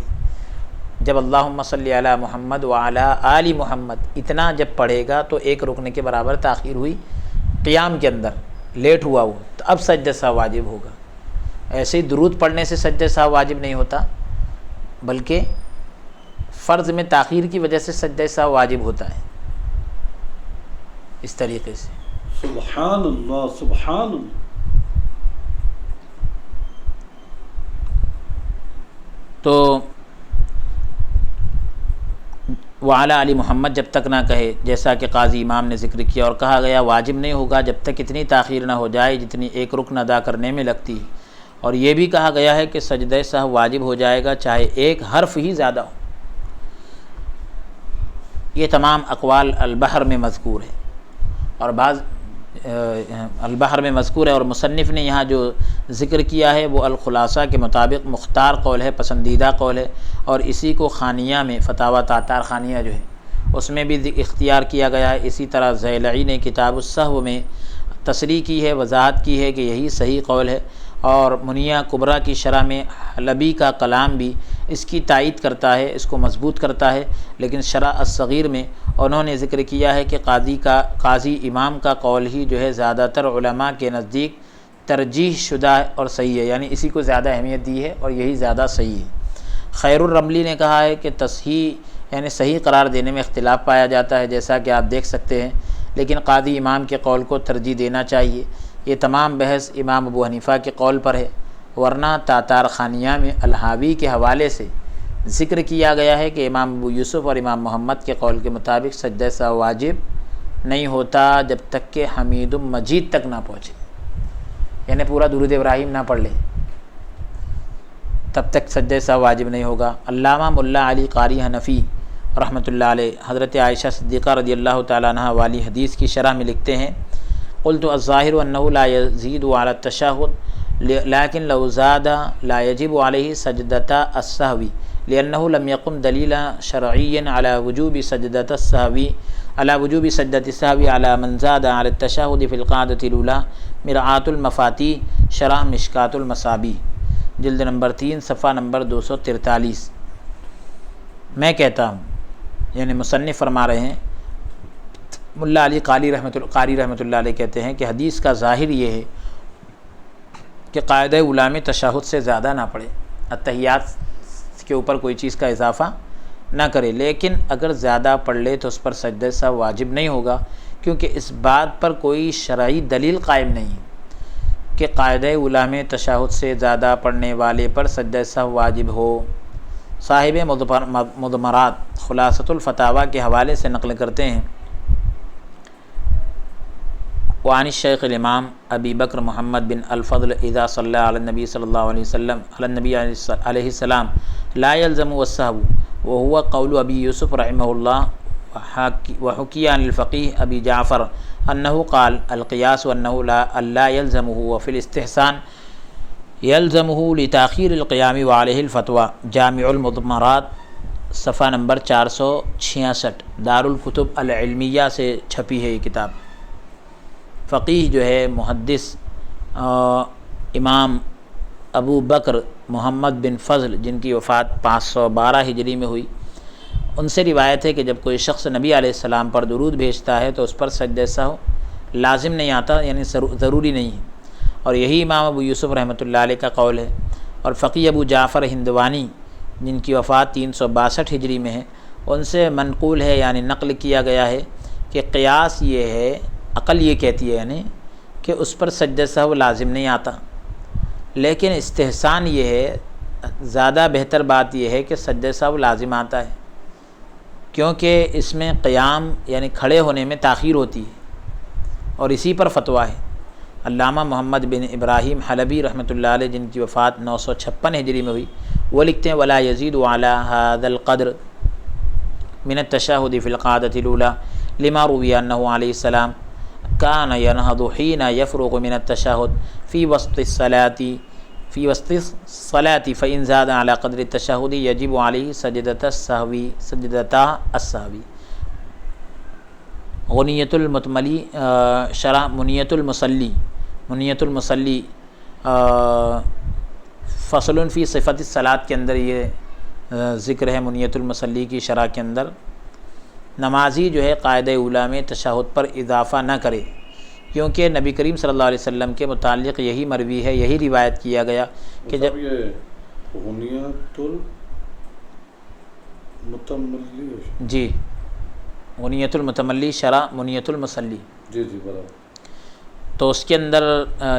جب اللہم صلی علی محمد وعلی آل محمد اتنا جب پڑھے گا تو ایک رکن کے برابر تاخیر ہوئی، قیام کے اندر لیٹ ہوا وہ، تو اب سجدہ سہو واجب ہوگا. ایسے ہی درود پڑھنے سے سجدہ سہو واجب نہیں ہوتا، بلکہ فرض میں تاخیر کی وجہ سے سجدہ سہو واجب ہوتا ہے. اس طریقے سے سبحان اللہ سبحان اللہ. تو وعلی علی محمد جب تک نہ کہے، جیسا کہ قاضی امام نے ذکر کیا، اور کہا گیا واجب نہیں ہوگا جب تک اتنی تاخیر نہ ہو جائے جتنی ایک رکن ادا کرنے میں لگتی ہے. اور یہ بھی کہا گیا ہے کہ سجدہ سہو واجب ہو جائے گا چاہے ایک حرف ہی زیادہ ہو. یہ تمام اقوال البحر میں مذکور ہے، اور بعض البحر میں مذکور ہے، اور مصنف نے یہاں جو ذکر کیا ہے وہ الخلاصہ کے مطابق مختار قول ہے، پسندیدہ قول ہے. اور اسی کو خانیہ میں فتاوی تاتار خانیہ جو ہے اس میں بھی اختیار کیا گیا ہے. اسی طرح زیلعی نے کتاب السہو میں تصریح کی ہے، وضاحت کی ہے کہ یہی صحیح قول ہے. اور منیہ کبریٰ کی شرح میں حلبی کا کلام بھی اس کی تائید کرتا ہے، اس کو مضبوط کرتا ہے، لیکن شرح الصغیر میں انہوں نے ذکر کیا ہے کہ قاضی امام کا قول ہی جو ہے زیادہ تر علماء کے نزدیک ترجیح شدہ اور صحیح ہے، یعنی اسی کو زیادہ اہمیت دی ہے اور یہی زیادہ صحیح ہے۔ خیر الرملی نے کہا ہے کہ تصحیح یعنی صحیح قرار دینے میں اختلاف پایا جاتا ہے، جیسا کہ آپ دیکھ سکتے ہیں، لیکن قاضی امام کے قول کو ترجیح دینا چاہیے۔ یہ تمام بحث امام ابو حنیفہ کے قول پر ہے، ورنہ تاتار خانیہ میں الحاوی کے حوالے سے ذکر کیا گیا ہے کہ امام ابو یوسف اور امام محمد کے قول کے مطابق سجدہ سہو واجب نہیں ہوتا جب تک کہ حمید مجید تک نہ پہنچے، یعنی پورا درود ابراہیم نہ پڑھ لے تب تک سجدہ سہو واجب نہیں ہوگا۔ علامہ ملا علی قاری حنفی رحمۃ اللہ علیہ حضرت عائشہ صدیقہ رضی اللہ تعالیٰ عنہ والی حدیث کی شرح میں لکھتے ہیں، قلت الظاہر انه لا يزيد على التشهد لكن لو زاد لا يجب عليه سجدة السهو لأنه لم يقم دلیل شرعی على وجوب سجدة السهو على من زاد على التشهد في القعدة الأولى مرآة المفاتیح شرح مشکاة المصابیح جلد نمبر 3 صفحہ نمبر 243۔ میں کہتا ہوں، یعنی مصنف فرما رہے ہیں، ملا علی قاری رحمۃ اللہ علیہ کہتے ہیں کہ حدیث کا ظاہر یہ ہے کہ قاعدہ اولیٰ میں تشہد سے زیادہ نہ پڑھے، اتحیات کے اوپر کوئی چیز کا اضافہ نہ کرے، لیکن اگر زیادہ پڑھ لے تو اس پر سجدہ سہو واجب نہیں ہوگا، کیونکہ اس بات پر کوئی شرعی دلیل قائم نہیں کہ قاعدہ اولیٰ میں تشہد سے زیادہ پڑھنے والے پر سجدہ سہو واجب ہو۔ صاحب مضمرات خلاصۃ الفتاویٰ کے حوالے سے نقل کرتے ہیں، وعن الشیخ الامام ابی بکر محمد بن الفضل اذا صلی علی النبی صلی اللہ علیہ وسلم علی النبی علیہ السلام لا يلزم السہو وهو قول ابی یوسف رحمہ اللہ وحکی عن الفقیہ ابی جعفر انہ قال القیاس انہ لا يلزمه وفی الاستحسان يلزمه لتاخیر القیام وعلیہ الفتویٰ جامع المضمرات صفحہ نمبر 466 دارالکتب العلمیہ سے چھپی ہے یہ کتاب۔ فقیہ جو ہے محدث امام ابو بکر محمد بن فضل جن کی وفات 512 ہجری میں ہوئی، ان سے روایت ہے کہ جب کوئی شخص نبی علیہ السلام پر درود بھیجتا ہے تو اس پر سجدہ سہو لازم نہیں آتا، یعنی ضروری نہیں ہے، اور یہی امام ابو یوسف رحمۃ اللہ علیہ کا قول ہے۔ اور فقیہ ابو جعفر ہندوانی جن کی وفات 362 ہجری میں ہے، ان سے منقول ہے، یعنی نقل کیا گیا ہے کہ قیاس یہ ہے، عقل یہ کہتی ہے یعنی کہ اس پر سجدہ سہو لازم نہیں آتا، لیکن استحسان یہ ہے، زیادہ بہتر بات یہ ہے کہ سجدہ سہو لازم آتا ہے، کیونکہ اس میں قیام یعنی کھڑے ہونے میں تاخیر ہوتی ہے، اور اسی پر فتویٰ ہے۔ علامہ محمد بن ابراہیم حلبی رحمۃ اللہ علیہ جن کی وفات 956 ہجری میں ہوئی، وہ لکھتے ہیں ولا یزید علی ھذا القدر من التشہد فی القعدۃ الاولیٰ لما روی انہ علیہ السلام کان ینہض حین یفرغ من التشہد فی وسط الصلاۃ فإن زاد علی قدر التشہد یجب علیہ سجدۃ السہو۔ غنیۃ المتملی شرح منیۃ المصلی فصل فی صفت الصلاۃ کے اندر یہ ذکر ہے، منیۃ المصلی کی شرح کے اندر نمازی جو ہے قاعدہ اولیٰ میں تشہد پر اضافہ نہ کرے، کیونکہ نبی کریم صلی اللہ علیہ وسلم کے متعلق یہی مروی ہے، یہی روایت کیا گیا کہ جب جی غنیۃ المتملی شرح منیۃ المصلی جی برابر، تو اس کے اندر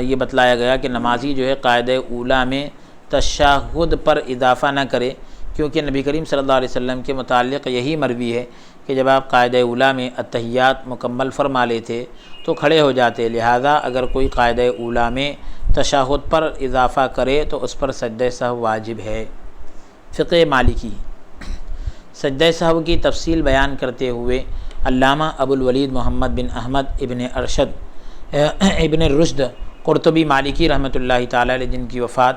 یہ بتلایا گیا کہ نمازی جو ہے قاعدہ اولیٰ میں تشہد پر اضافہ نہ کرے، کیونکہ نبی کریم صلی اللہ علیہ وسلم کے متعلق یہی مروی ہے کہ جب آپ قاعدہ اولیٰ میں اتحیات مکمل فرما لیتے تو کھڑے ہو جاتے، لہذا اگر کوئی قاعدہ اولیٰ میں تشہد پر اضافہ کرے تو اس پر سجدہ سہو واجب ہے۔ فقہ مالکی سجدہ سہو کی تفصیل بیان کرتے ہوئے علامہ ابو الولید محمد بن احمد ابن رشد قرطبی مالکی رحمۃ اللہ تعالی علیہ جن کی وفات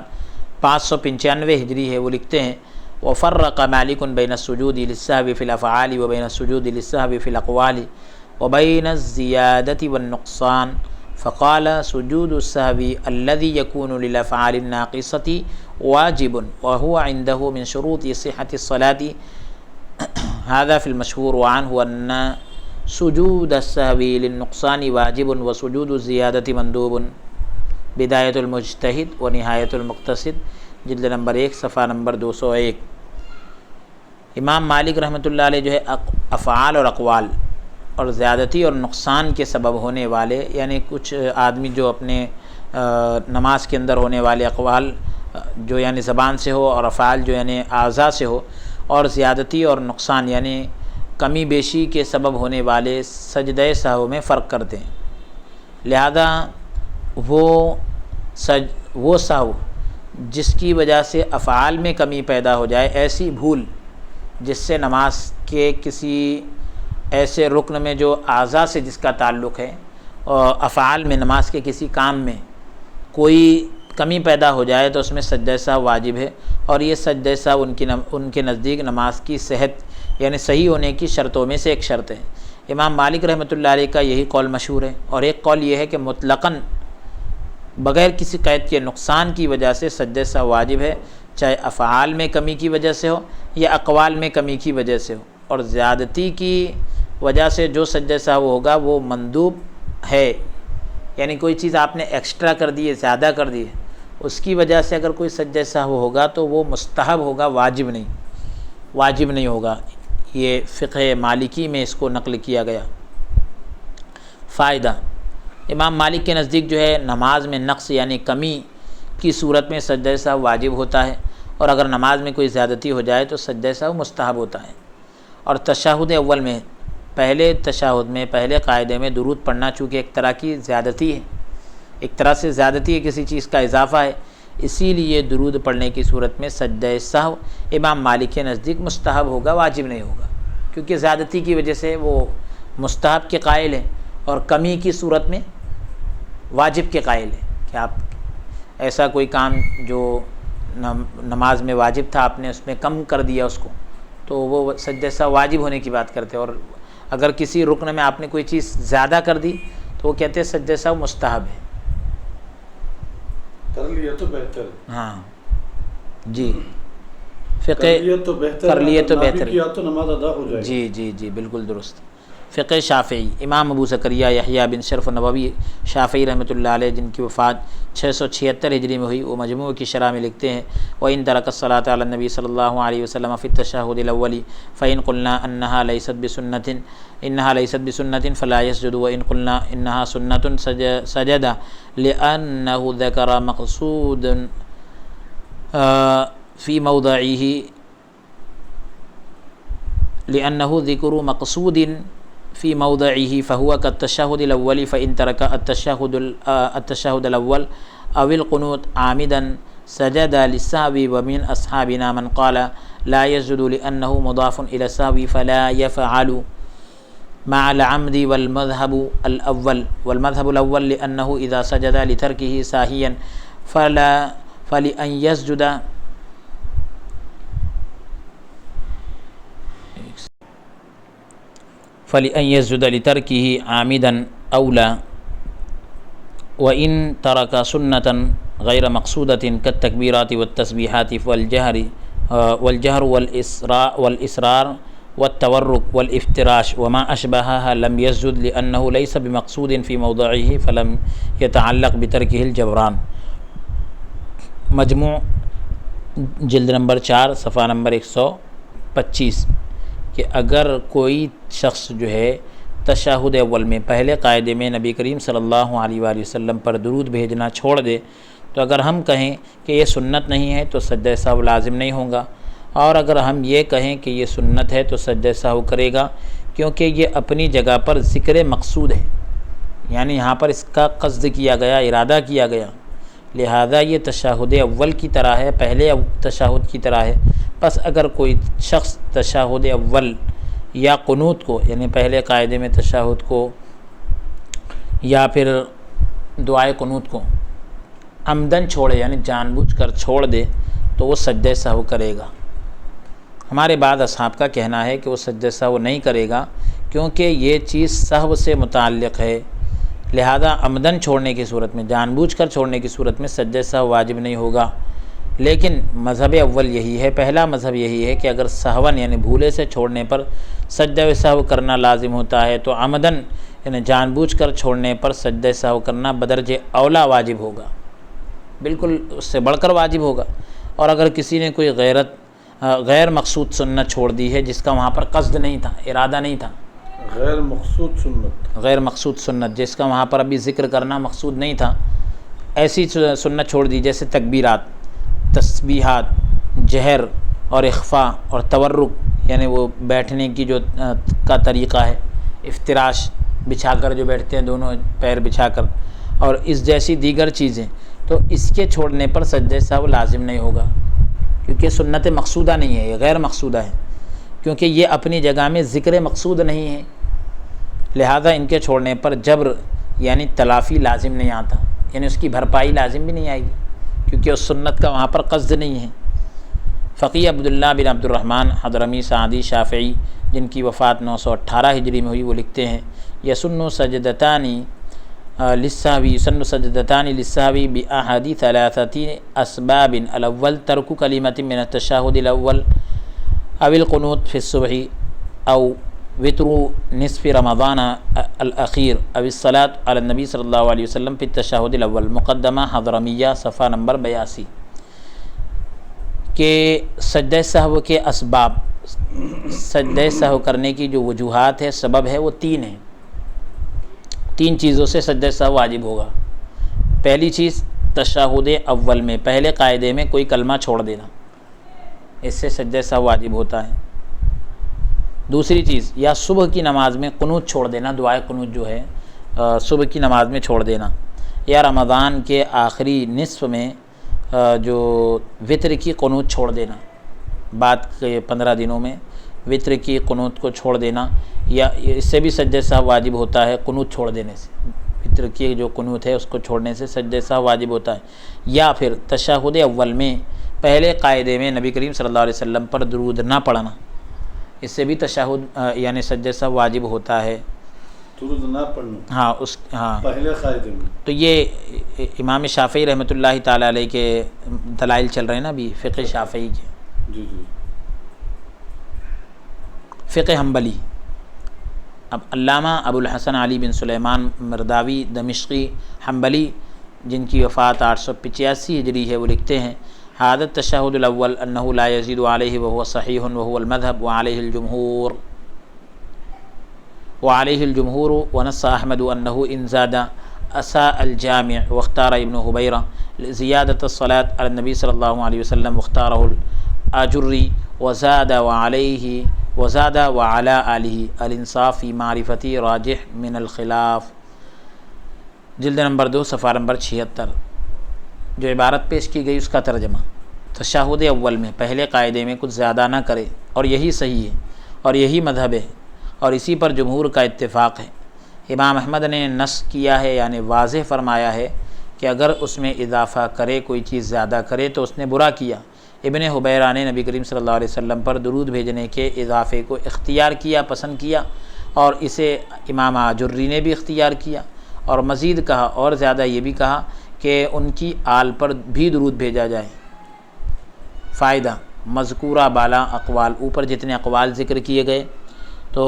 595 ہجری ہے، وہ لکھتے ہیں وفرق مالک بین السجود للسہو فی الافعال وبین السجود للسہو فی الاقوال وبین الزیادۃ والنقصان فقال سجود السهو الذي يكون للأفعال الناقصة واجب وهو عنده من شروط صحة الصلاة هذا في المشهور وعنه أن سجود السهو للنقصان واجب وسجود الزيادة مندوب بداية المجتہد و نہایت المقتصد جلد نمبر 1 صفحہ نمبر 201۔ امام مالک رحمۃ اللہ علیہ جو ہے افعال اور اقوال اور زیادتی اور نقصان کے سبب ہونے والے، یعنی کچھ آدمی جو اپنے نماز کے اندر ہونے والے اقوال جو یعنی زبان سے ہو اور افعال جو یعنی اعضاء سے ہو، اور زیادتی اور نقصان یعنی کمی بیشی کے سبب ہونے والے سجدہ سہو میں فرق کرتے ہیں۔ لہذا وہ سہو جس کی وجہ سے افعال میں کمی پیدا ہو جائے، ایسی بھول جس سے نماز کے کسی ایسے رکن میں جو اعضاء سے جس کا تعلق ہے، اور افعال میں نماز کے کسی کام میں کوئی کمی پیدا ہو جائے تو اس میں سجدہ سہو واجب ہے، اور یہ سجدہ سہو ان کے نزدیک نماز کی صحت یعنی صحیح ہونے کی شرطوں میں سے ایک شرط ہے۔ امام مالک رحمۃ اللہ علیہ کا یہی قول مشہور ہے، اور ایک قول یہ ہے کہ مطلقاً بغیر کسی قید کے نقصان کی وجہ سے سجدہ سہو واجب ہے، چاہے افعال میں کمی کی وجہ سے ہو یا اقوال میں کمی کی وجہ سے ہو، اور زیادتی کی وجہ سے جو سجدہ سہو ہوگا وہ مندوب ہے، یعنی کوئی چیز آپ نے ایکسٹرا کر دی ہے، زیادہ کر دی ہے، اس کی وجہ سے اگر کوئی سجدہ سہو ہوگا تو وہ مستحب ہوگا، واجب نہیں ہوگا۔ یہ فقہ مالکی میں اس کو نقل کیا گیا۔ فائدہ: امام مالک کے نزدیک جو ہے نماز میں نقص یعنی کمی کی صورت میں سجدہ سہو واجب ہوتا ہے، اور اگر نماز میں کوئی زیادتی ہو جائے تو سجدہ سہو مستحب ہوتا ہے۔ اور تشہد اول میں پہلے تشہد میں پہلے قاعدے میں درود پڑھنا چونکہ ایک طرح کی زیادتی ہے، ایک طرح سے زیادتی ہے، کسی چیز کا اضافہ ہے، اسی لیے درود پڑھنے کی صورت میں سجدہ سہو امام مالک کے نزدیک مستحب ہوگا، واجب نہیں ہوگا، کیونکہ زیادتی کی وجہ سے وہ مستحب کے قائل ہیں، اور کمی کی صورت میں واجب کے قائل ہیں کہ آپ ایسا کوئی کام جو نماز میں واجب تھا آپ نے اس میں کم کر دیا اس کو، تو وہ سجدہ سہو واجب ہونے کی بات کرتے ہیں، اور اگر کسی رکن میں آپ نے کوئی چیز زیادہ کر دی تو وہ کہتے ہیں سجدہ سہو مستحب ہے۔ کر لیا تو بہتر، ہاں جی، فقہ کر لیا تو بہتر، کر لیے تو اگر نہ بھی بہتر، کیا تو نماز ادا ہو جائے گی۔ جی بالکل درست۔ فقہ شافعی: امام ابو زکریا یحییٰ بن شرف نووی شافعی رحمۃ اللہ علیہ جن کی وفات 676 ہجری میں ہوئی، وہ مجموع کی شرح میں لکھتے ہیں: وَإِن تَرَكَ الصَّلَاةَ عَلَى النَّبِيِّ صلی اللہ علیہ وسلم فِي التَّشَهُّدِ الْأَوَّلِ فَإِن قُلْنَا إِنَّهَا لَيْسَتْ بِسُنَّةٍ فَلَا يَسْجُدُ، وَإِن قُلْنَا إِنَّهَا سُنَّةٌ سَجَدَ لِأَنَّهُ ذَكَرَ مَقْصُودًا فِي مَوْضِعِهِ لِأَنَّهُ ذِكْرُ مَقْصُودٍ فی موضعه فهو كالتشهد الاول فإن ترك التشهد الاول او القنوت عامدا سجد للسهو، ومن اصحابنا من قال لا يسجد لأنه مضاف الى السهو فلا يفعل مع العمد، والمذهب الاول لأنه اذا سجد لتركه ساهيا فلأن يسجد لتركه عامدا أولى، وإن ترك سنة غير مقصودة كالتكبيرات والتسبيحات والجهر والإسرار والتورك والافتراش وما أشبهها لم يسجد لأنه ليس بمقصود في موضعه فلم يتعلق بتركه الجبران۔ مجموع جلد نمبر 4 صفحہ نمبر 125 کہ اگر کوئی شخص جو ہے تشہد اول میں پہلے قاعدے میں نبی کریم صلی اللہ علیہ وآلہ وسلم پر درود بھیجنا چھوڑ دے، تو اگر ہم کہیں کہ یہ سنت نہیں ہے تو سجدہ سہو لازم نہیں ہوگا، اور اگر ہم یہ کہیں کہ یہ سنت ہے تو سجدہ سہو کرے گا، کیونکہ یہ اپنی جگہ پر ذکر مقصود ہے، یعنی یہاں پر اس کا قصد کیا گیا، ارادہ کیا گیا، لہذا یہ تشہد اول کی طرح ہے، پہلے تشہد کی طرح ہے۔ پس اگر کوئی شخص تشہد اول یا قنوت کو یعنی پہلے قاعدے میں تشہد کو یا پھر دعائے قنوت کو عمدن چھوڑے یعنی جان بوجھ کر چھوڑ دے تو وہ سجدہ سہو کرے گا۔ ہمارے بعض اصحاب کا کہنا ہے کہ وہ سجدہ سہو نہیں کرے گا کیونکہ یہ چیز سہو سے متعلق ہے، لہذا عمدن چھوڑنے کی صورت میں، جان بوجھ کر چھوڑنے کی صورت میں سجدہ سہو واجب نہیں ہوگا۔ لیکن مذہب اول یہی ہے، پہلا مذہب یہی ہے کہ اگر سہون یعنی بھولے سے چھوڑنے پر سجدہ سہو کرنا لازم ہوتا ہے تو عمدن یعنی جان بوجھ کر چھوڑنے پر سجدہ سہو کرنا بدرجہ اولا واجب ہوگا، بالکل اس سے بڑھ کر واجب ہوگا۔ اور اگر کسی نے کوئی غیر مقصود سنت چھوڑ دی ہے جس کا وہاں پر قصد نہیں تھا، ارادہ نہیں تھا، غیر مقصود سنت جس کا وہاں پر ابھی ذکر کرنا مقصود نہیں تھا، ایسی سنت چھوڑ دی جیسے تکبیرات، تسبیحات، جہر اور اخفاء اور تورک یعنی وہ بیٹھنے کی جو کا طریقہ ہے، افتراش بچھا کر جو بیٹھتے ہیں دونوں پیر بچھا کر، اور اس جیسی دیگر چیزیں، تو اس کے چھوڑنے پر سجدہ سہو لازم نہیں ہوگا، کیونکہ سنت مقصودہ نہیں ہے، یہ غیر مقصودہ ہے، کیونکہ یہ اپنی جگہ میں ذکر مقصود نہیں ہے، لہذا ان کے چھوڑنے پر جبر یعنی تلافی لازم نہیں آتا، یعنی اس کی بھرپائی لازم بھی نہیں آئے گی، کیونکہ اس سنت کا وہاں پر قصد نہیں ہے۔ فقی عبداللہ بن عبد الرحمن حضرمی سعدی شافعی جن کی وفات 918 ہجری میں ہوئی، وہ لکھتے ہیں یسن سجدتانی للسہوی بأحد ثلاثة اسباب الاول ترک کلمۃ من التشہد الاول او القنوت فی الصبح او وتر نصف رمضان الاخیر او الصلاۃ علی النبی صلی اللہ علیہ وسلم فی التشہد الاول، مقدمہ حضرمیہ صفحہ نمبر 82، کہ سجدہ سہو کے اسباب، سجدہ سہو کرنے کی جو وجوہات ہے، سبب ہے، وہ تین ہیں۔ تین چیزوں سے سجدہ سہو واجب ہوگا۔ پہلی چیز تشہد اول میں، پہلے قاعدے میں کوئی کلمہ چھوڑ دینا، اس سے سجدہ سہو واجب ہوتا ہے۔ دوسری چیز یا صبح کی نماز میں قنوت چھوڑ دینا، دعائے قنوت جو ہے صبح کی نماز میں چھوڑ دینا، یا رمضان کے آخری نصف میں جو وتر کی قنوت چھوڑ دینا، بعد کے 15 دنوں میں وتر کی قنوت کو چھوڑ دینا، یا اس سے بھی سجدہ سہو واجب ہوتا ہے، قنوت چھوڑ دینے سے، وتر کی جو قنوت ہے اس کو چھوڑنے سے سجدہ سہو واجب ہوتا ہے۔ یا پھر تشہد اول میں پہلے قاعدے میں نبی کریم صلی اللہ علیہ وسلم پر درود نہ پڑھنا، اس سے بھی تشہد یعنی سجدہ سہو واجب ہوتا ہے، درود نہ پڑھنا، پہلے قاعدے میں۔ تو یہ امام شافعی رحمۃ اللہ تعالیٰ علیہ کے دلائل چل رہے ہیں نا ابھی، فقہ شافعی کے۔ جی۔ فقہ حنبلی، اب علامہ ابو الحسن علی بن سلیمان مرداوی دمشقی حنبلی جن کی وفات 885 ہجری ہے، وہ لکھتے ہیں هذا التشہد الاول انه لا يزيد عليه وهو صحيح وهو المذهب وعليه الجمهور ونص احمد انه ان زاد اساء الجامع واختار ابن حبیرہ زیادة الصلاة على النبي صلی اللہ علیہ وسلم واختاره الاجری وزاد وعلى آلہ الانصاف فی معرفتی راجح من الخلاف، جلد نمبر 2 صفحہ نمبر 76۔ جو عبارت پیش کی گئی اس کا ترجمہ، تشہد اول میں پہلے قاعدے میں کچھ زیادہ نہ کرے، اور یہی صحیح ہے اور یہی مذہب ہے اور اسی پر جمہور کا اتفاق ہے۔ امام احمد نے نص کیا ہے یعنی واضح فرمایا ہے کہ اگر اس میں اضافہ کرے، کوئی چیز زیادہ کرے تو اس نے برا کیا۔ ابن حبیرہ نے نبی کریم صلی اللہ علیہ وسلم پر درود بھیجنے کے اضافے کو اختیار کیا، پسند کیا، اور اسے امام آجری نے بھی اختیار کیا، اور مزید کہا اور زیادہ یہ بھی کہا کہ ان کی آل پر بھی درود بھیجا جائے۔ فائدہ مذکورہ بالا اقوال، اوپر جتنے اقوال ذکر کیے گئے تو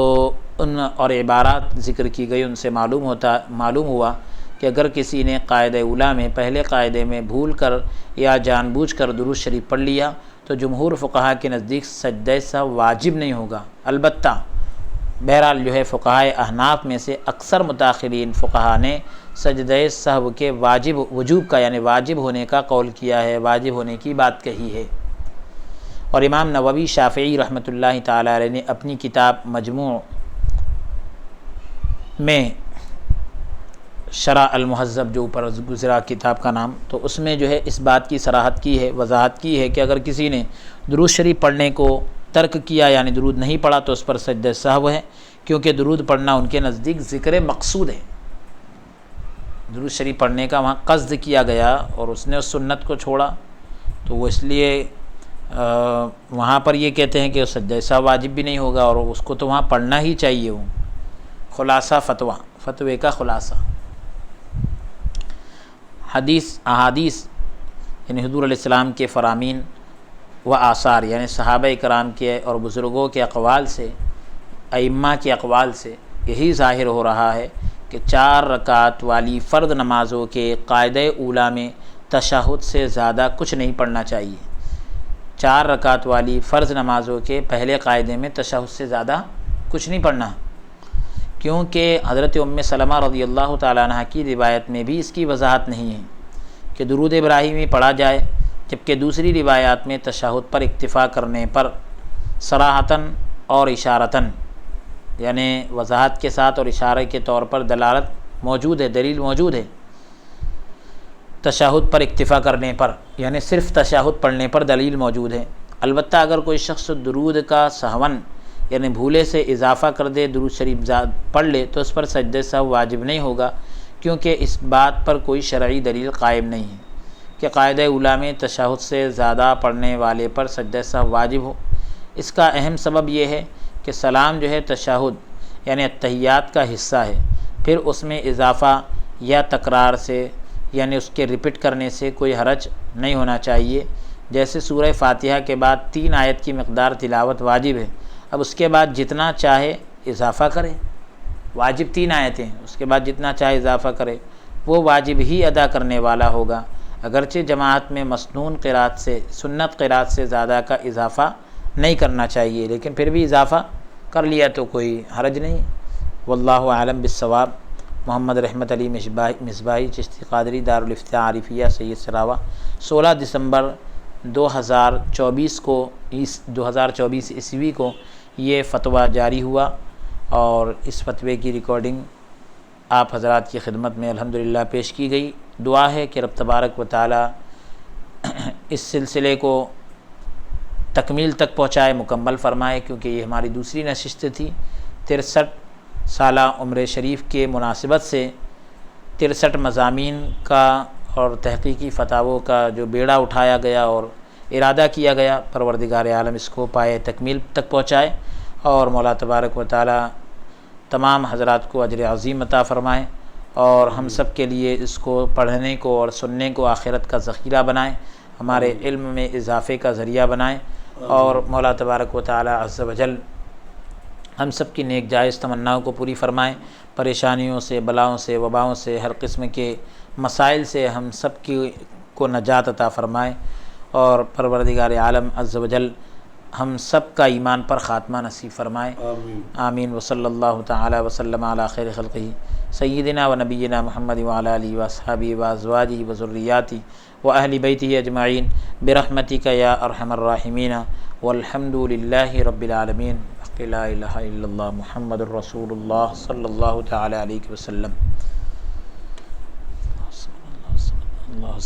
ان اور عبارات ذکر کی گئی، ان سے معلوم ہوا کہ اگر کسی نے قاعدہ اولیٰ میں پہلے قاعدے میں بھول کر یا جان بوجھ کر درود شریف پڑھ لیا تو جمہور فقہا کے نزدیک سجدہ سہو واجب نہیں ہوگا۔ البتہ بہرحال جو ہے فقہائے احناف میں سے اکثر متاخرین فقہا نے سجدہ سہو کے وجوب کا یعنی واجب ہونے کا قول کیا ہے، واجب ہونے کی بات کہی ہے۔ اور امام نووی شافعی رحمۃ اللہ تعالی علیہ نے اپنی کتاب مجموع میں شرح المہذب جو اوپر گزرا کتاب کا نام، تو اس میں جو ہے اس بات کی صراحت کی ہے، وضاحت کی ہے کہ اگر کسی نے درود شریف پڑھنے کو ترک کیا یعنی درود نہیں پڑھا تو اس پر سجدہ سہو ہے، کیونکہ درود پڑھنا ان کے نزدیک ذکر مقصود ہے۔ درود شریف پڑھنے کا وہاں قصد کیا گیا اور اس نے اس سنت کو چھوڑا، تو وہ اس لیے وہاں پر یہ کہتے ہیں کہ سجدہ سہو واجب بھی نہیں ہوگا، اور اس کو تو وہاں پڑھنا ہی چاہیے۔ وہ خلاصہ فتویٰ، فتوے کا خلاصہ احادیث یعنی حضور علیہ السلام کے فرامین و آثار یعنی صحابہ کرام کے اور بزرگوں کے اقوال سے، ائمہ کے اقوال سے یہی ظاہر ہو رہا ہے کہ 4 رکعت والی فرض نمازوں کے قاعدہ اولیٰ میں تشہد سے زیادہ کچھ نہیں پڑھنا چاہیے۔ 4 رکعت والی فرض نمازوں کے پہلے قاعدے میں تشہد سے زیادہ کچھ نہیں پڑھنا، کیونکہ حضرت ام سلمہ رضی اللہ تعالیٰ عنہ کی روایت میں بھی اس کی وضاحت نہیں ہے کہ درود ابراہیمی پڑھا جائے، جبکہ دوسری روایات میں تشہد پر اکتفا کرنے پر صراحتاً اور اشارتاً یعنی وضاحت کے ساتھ اور اشارے کے طور پر دلالت موجود ہے، دلیل موجود ہے تشہد پر اکتفا کرنے پر، یعنی صرف تشہد پڑھنے پر دلیل موجود ہے۔ البتہ اگر کوئی شخص درود کا سہون یعنی بھولے سے اضافہ کر دے، درود شریف پڑھ لے، تو اس پر سجدہ سہو واجب نہیں ہوگا، کیونکہ اس بات پر کوئی شرعی دلیل قائم نہیں ہے کہ قاعدہ اولیٰ میں تشہد سے زیادہ پڑھنے والے پر سجدہ سہو واجب ہو۔ اس کا اہم سبب یہ ہے کہ سلام جو ہے تشہد یعنی التحیات کا حصہ ہے، پھر اس میں اضافہ یا تکرار سے یعنی اس کے ریپیٹ کرنے سے کوئی حرج نہیں ہونا چاہیے۔ جیسے سورہ فاتحہ کے بعد 3 آیت کی مقدار تلاوت واجب ہے، اب اس کے بعد جتنا چاہے اضافہ کرے، واجب 3 آیتیں، اس کے بعد جتنا چاہے اضافہ کرے، وہ واجب ہی ادا کرنے والا ہوگا، اگرچہ جماعت میں مسنون قرات سے سنت قرات سے زیادہ کا اضافہ نہیں کرنا چاہیے، لیکن پھر بھی اضافہ کر لیا تو کوئی حرج نہیں۔ واللہ اعلم بالصواب۔ محمد رحمت علی مصباحی چشتی قادری دارالفتاء عارفیہ سید سراوا 16 دسمبر 2024 عیسوی کو یہ فتویٰ جاری ہوا، اور اس فتوے کی ریکارڈنگ آپ حضرات کی خدمت میں الحمدللہ پیش کی گئی۔ دعا ہے کہ رب تبارک و تعالی اس سلسلے کو تکمیل تک پہنچائے، مکمل فرمائے، کیونکہ یہ ہماری دوسری نشست تھی۔ 63 سالہ عمر شریف کے مناسبت سے 63 مضامین کا اور تحقیقی فتاووں کا جو بیڑا اٹھایا گیا اور ارادہ کیا گیا، پروردگار عالم اس کو پائے تکمیل تک پہنچائے، اور مولا تبارک و تعالی تمام حضرات کو اجر عظیم عطا فرمائے، اور ہم سب کے لیے اس کو پڑھنے کو اور سننے کو آخرت کا ذخیرہ بنائے، ہمارے علم میں اضافے کا ذریعہ بنائے، اور مولا تبارک و تعالی عز و جل ہم سب کی نیک جائز تمناؤں کو پوری فرمائے، پریشانیوں سے، بلاؤں سے، وباؤں سے، ہر قسم کے مسائل سے ہم سب کو نجات عطا فرمائے، اور پروردگار عالم عز و جل ہم سب کا ایمان پر خاتمہ نصیب فرمائے۔ آمین۔ وصلی اللہ تعالی وسلم علی خیر خلقہ سیدنا و نبینا محمد وعلی آلہ واصحابہ وازواجہ وذریاتہ واہل بیتہ اجمعین برحمتک یا ارحم الراحمین، والحمد للہ رب العالمین۔ لا الہ الا اللہ محمد الرسول اللہ صلی اللہ تعالی علیہ وسلم۔ اللہ